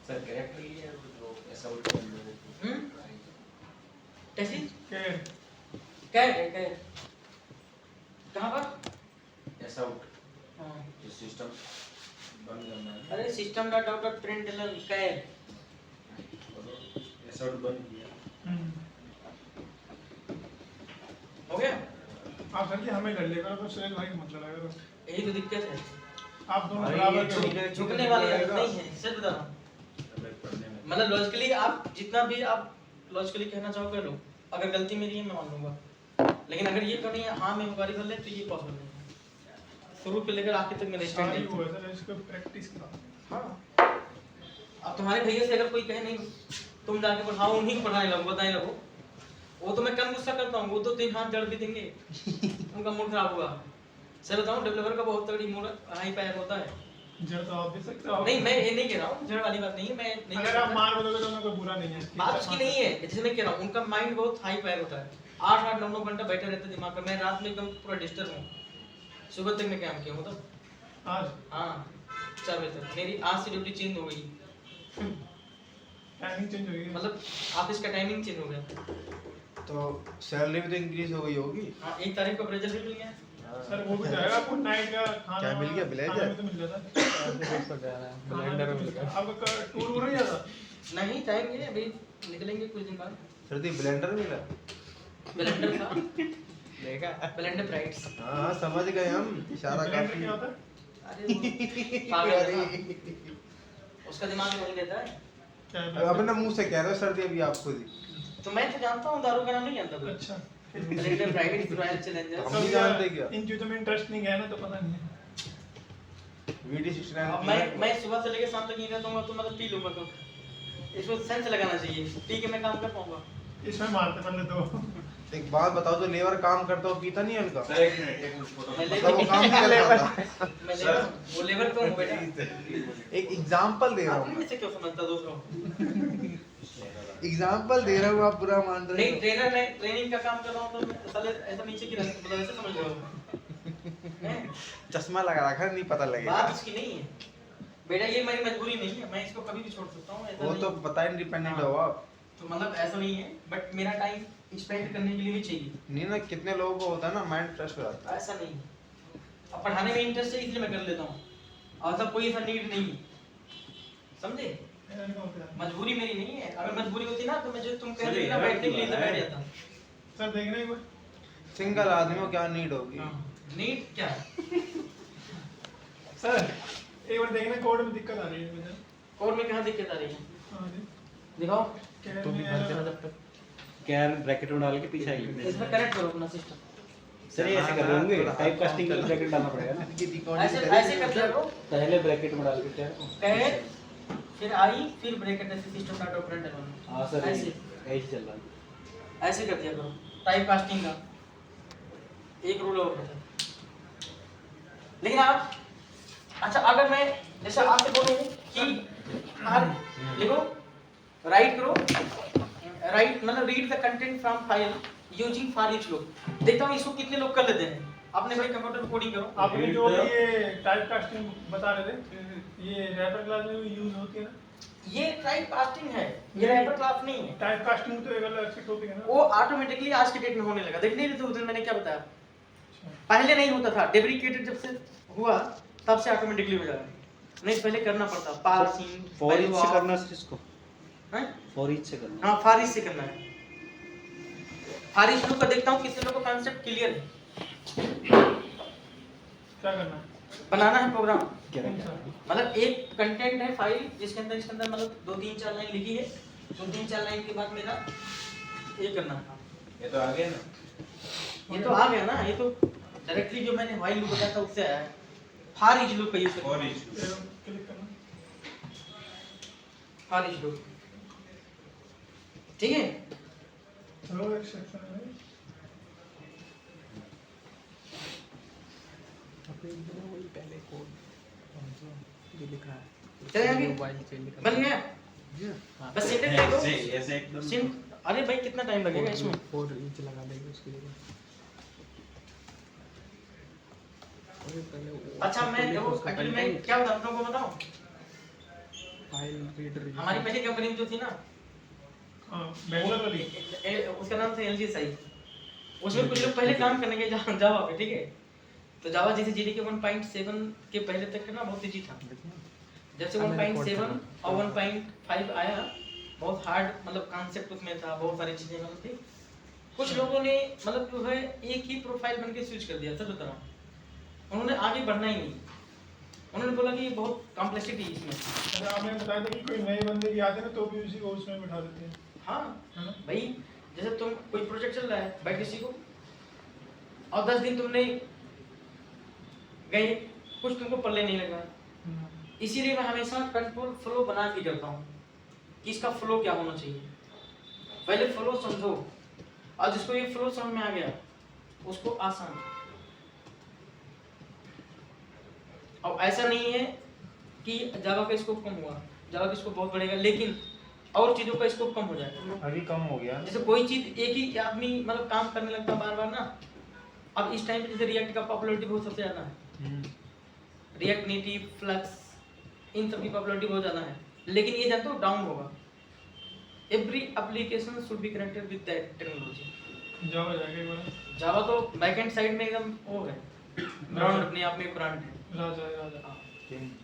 सर कैरेक्टर लिया है जो ऐसा उल्टा कैसी क्या क्या कहाँ पर? ऐसा उल्टा हाँ। जो सिस्टम बंद करना है अरे system dot out dot print कैर ऐसा उल्टा बंद किया हो गया। आप सर जी हमें कर लेगा तो सुरेश भाई मत लड़ाएगा तो यही तो दिक्कत है, आप दोनों अरे बराबर ये के ठीक है। हो। झुकने वाली आदत नहीं है, सच बता रहा हूँ। हमें पढ़ने में मतलब लॉजिकली आप जितना भी आप लॉजिकली कहना चाहो कर लो, अगर गलती मेरी है मैं मान लूंगा, लेकिन अगर ये करनी है हाँ मैं मुकारी कर ले तो ये पॉसिबल नहीं है। शुरू से लेकर आखिर तक मेरे सारी स्टैंड वो है सर इसको प्रैक्टिस करा। हाँ। अब तुम्हारे भैया से अगर कोई कहे नहीं तुम जाके पढ़ाओ, उन्हीं को पढ़ाने लगो, बताने लगो, वो तो मैं कम गुस्सा करता हूँ, वो तो 3 हाथ जड़ भी देंगे, उनका मूड खराब होगा। सर बताऊँ डेवलपर का बहुत तगड़ी मूड हाई पैर होता है, जड़ तो आप दे सकते हो। नहीं मैं ये नहीं कह रहा हूँ, जड़ वाली बात नहीं है, मैं नहीं अगर कह आप सकता। मार दोगे तो उन्हें कोई बुरा नहीं है। बात उसकी नहीं है, जैसे मैं कह रहा हूँ उनका माइंड बहुत हाई फायर होता है, 8-8 9 घंटा बैठे रहते हैं दिमाग पर। मैं रात में एकदम पूरा डिस्टर्ब हूँ, सुबह तक मैं काम किया मतलब आज हाँ 4 बजे तक मेरी आज से ड्यूटी चेंज हो गई, टाइमिंग चेंज हुई है। मतलब ऑफिस का टाइमिंग चेंज हो गया। तो सैलरी भी तो इंक्रीज हो गई होगी। हाँ 1 तारीख को अप्रेजल भी मिल गया। सर वो भी जाएगा आपको नाइट का खाना। क्या मिल गया? ब्लेजर? खाना भी तो मिल जाता है। ब्लेंडर मिलता है। आपका टूर हो नहीं जाता? नहीं जाएंगे अभी, निकलेंगे कुछ दिन बाद। सर्दी ब्लेंडर मिला। ब्लेंडर था, देखा ब्लेंडर प्राइड्स। हाँ समझ गए हम, इशारा ब्लेंडर काफी। क्या होता है? अरे वो पागल है ना, उसका दिमाग नहीं देता है। क्या है अब ब्लेंडर? अपने मुंह से कह रहे हो सर्दी अभी आप खुद ही। तो मैं तो जानता हूँ, दारू का नाम नहीं जानता कोई। अच्छा। Blender prides, royal challenger. हम नहीं जानते क्या? इन चीजों में इंटरेस्ट नहीं है ना, तो पता नहीं है। वीडियो 69 अब मैं सुबह से लेकर शाम तक नहीं रहता हूँ तो मतलब पी लूंगा, तो इसको सेंस लगाना चाहिए, पी के मैं काम कर पाऊंगा। इसमें मारते पहले तो। एक बात बताओ, जो लेबर काम करता हो पीता नहीं है उनका? सर एक मिनट फोटो। मैं मतलब वो काम नहीं कर पाता। मैं लेबर, वो लेबर कौन हूँ बेटा? एक एग्जांपल दे रहा आपने हूँ मैं। इसे क्यों समझता दूसरों को? एग्जांपल दे रहा हूँ, आप बुरा मान रहे नहीं हो। ट्रेनर में ट्रेनिंग का काम कर रहा हूँ तो मैं साले ऐसा नीचे की रख, मतलब ऐसे समझ लो। हैं? चश्मा लगा रखा है, नहीं पता लगेगा। बात उसकी नहीं है बेटा, ये मेरी मजबूरी नहीं है, मैं इसको कभी भी छोड़ सकता हूँ, ऐसा वो नहीं तो है। पता इंडिपेंडेंट हाँ। हो आप। तो मतलब ऐसा नहीं है, बट मेरा टाइम स्पेंड करने के लिए भी चाहिए, नहीं ना, कितने लोगों को होता है ना, माइंड फ्रेश हो जाता ऐसा नहीं है। अब पढ़ाने में इंटरेस्ट है इसलिए मैं कर लेता हूँ, और सब कोई ऐसा नीड नहीं है, समझे? ऐसा क्या होता है? मजबूरी मेरी नहीं है, अगर मजबूरी होती ना तो मैं जो तुम कह सर, रहे हो ना ये बैठने के लिए तो है। बैठ जाता। सर देखना ही कोई। है। सिंगल आदमी को क्या नीड होगी? नीड क्या है? सर एक बार देखना, कोड में दिक्कत आ रही है मुझे। कोड में कहाँ दिक्कत आ रही है? हाँ जी। दिखाओ, क्या तो भी भर देना जब तक। क्या ब्रैकेट में डाल के पीछे आएगी। इसमें कनेक्ट करो अपना सिस्टम, सर ये ऐसे कर रहे होंगे, टाइप कास्टिंग के लिए ब्रैकेट डालना पड़ेगा ना। ऐसे ऐसे कर दिया करो, पहले ब्रैकेट में डाल के क्या? कैट फिर आई फिर ब्रैकेट, ऐसे सिस्टम डॉट ऑपरेंड है। हाँ सर, ऐसे ऐसे चल रहा है। ऐसे कर दिया करो, टाइप कास्टिंग का एक रूल और होता है। लेकिन आप अच्छा, अगर मैं जैसे आपसे बोलूं कि आर लिखो, राइट करो, राइट मतलब read the content from file using for each loop, देखता हूँ इसको कितने लोग कर लेते हैं। आपने भाई कंप्यूटर कोडिंग करो, आपने जो भी ये टाइप कास्टिंग बता रहे थे, ये रैपर क्लास में यूज होती है ना? ये टाइप कास्टिंग है, ये रैपर क्लास नहीं है। टाइप कास्टिंग तो एक अलग टॉपिक है ना? वो ऑटोमेटिकली आज के डेट में होने लगा, देखने नहीं थे उस दिन मैंने क्या बताया, पहले नहीं होता था, डेब्रिकेटेड जब से हुआ तब से ऑटोमेटिकली हो जाएगा, नहीं पहले करना पड़ता पार्सिंग फॉर ईच से करना सर इसको, हैं? फॉर ईच से करना। हाँ फारिश से करना है, फारिश लूप का देखता हूँ कितने लोगों को कांसेप्ट क्लियर है। क्या करना है? बनाना है प्रोग्राम, क्या कौन सा? मतलब एक कंटेंट है फाइल जिसके अंदर इसके अंदर मतलब 2-3-4 लाइन लिखी है, 2-3-4 लाइन के बाद मेरा ये करना है। ये तो आ गया ना। ये तो आ गया ना, ये तो डायरेक्टली जो मैंने व्हाइल लूप बताया था उससे आया है। फॉर ईच लूप का यूज और करना, इशू क्लिक करना। फॉर ईच लूप, ठीक है। रो एक सेक्शन है। अभी वही पहले कोड जो लिखा है चले आगे? मोबाइल से लिखा बन गया, हाँ। बस सिंटेक्स लिखो। ऐसे ऐसे एकदम अरे भाई कितना टाइम लगेगा इसमें? 4 इंच लगा देंगे उसके लिए। अरे पहले वो अच्छा मैं देखो एक्चुअली मैं क्या बताऊं तुमको, बताऊं फाइल रीडर हमारी पहली कंपनी जो थी ना, हाँ, बैंगलोर वाली। उसका नाम था LG साई, उसमें कुछ लोग पहले काम करने के जावा पे, ठीक है। तो जावा जैसे JDK 1.7 के पहले तक का ना बहुत इजी था, जब से 1.7 और 1.5 आया बहुत हार्ड मतलब कॉन्सेप्ट उसमें था, बहुत सारी चीजें मतलब थी। कुछ लोगों ने मतलब जो है एक ही प्रोफाइल बन के स्विच कर दिया, सच बता रहा हूं, उन्होंने आगे बढ़ना ही नहीं, उन्होंने बोला कि बहुत कॉम्प्लेक्सिटी है इसमें। अच्छा, आपने बताया था कि कोई नए बंदे भी आते हैं ना तो भी उसी को उसमें बिठा देते हैं, हाँ है ना? भाई जैसे तुम कोई प्रोजेक्ट चल रहा है बैठ के सीखो, और 10 दिन तुमने गए, कुछ तुमको पल्ले नहीं लगा, इसीलिए मैं हमेशा कंट्रोल फ्लो बना के करता हूँ कि इसका फ्लो क्या होना चाहिए। पहले फ्लो समझो, और जिसको ये फ्लो समझ में आ गया उसको आसान। अब ऐसा नहीं है कि जावा का स्कोप कम हुआ, जावा का स्कोप बहुत बढ़ेगा, लेकिन और चीज़ों का स्कोप कम हो जाएगा। अभी कम हो गया। जैसे कोई चीज़ एक ही आदमी मतलब काम करने लगता बार बार ना। अब इस टाइम पे जैसे रिएक्ट का पॉपुलरिटी बहुत सबसे ज़्यादा है, रिएक्ट नेटिव, फ्लक्स, इन सब की पॉपुलरिटी बहुत ज़्यादा है, लेकिन ये जानते हो डाउन होगा। Every application should be connected with that technology. Java जाएगा एक बार। जावा तो बैकएंड साइड में एकदम वो है, ब्रांड अपने आप में एक ब्रांड है, राजा है राजा।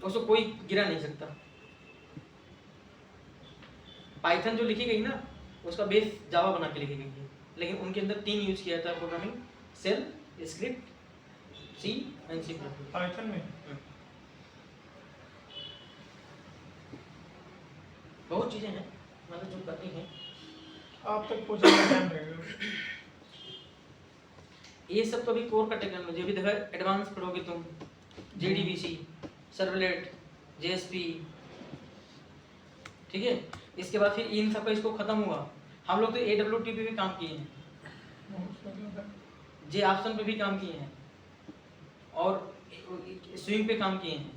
तो उसको कोई गिरा नहीं सकता। पाइथन जो लिखी गई ना उसका बेस जावा बना के लिखी गई है, लेकिन उनके अंदर 3 यूज किया था programming, shell, script, C and C programming. Python में बहुत चीज़ें हैं मतलब जो करनी है। आप तक पहुंचने का टाइम लगेगा। ये सब तो अभी कोर का टेक्नोलॉजी, अभी देखो एडवांस पढ़ोगे तुम, JDBC, सर्वलेट, JSP, ठीक है। इसके बाद फिर इन सब का इसको खत्म हुआ। हम लोग तो AWT पे भी काम किए हैं, जे ऑप्शन पे भी काम किए हैं और स्विंग पे काम किए हैं।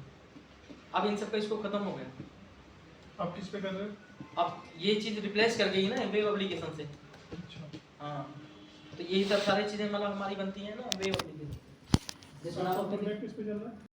अब इन सब का इसको खत्म हो गया। आप किस पे कर रहे हो? अब ये चीज़ रिप्लेस कर गई ना वेब एप्लीकेशन से। अच्छा। हाँ, तो यही सब सारी चीज़ें मतलब हमारी बनती हैं ना वेब एप्लीकेशन। जैसे सॉफ्टवेयर किस पे चल रहा है?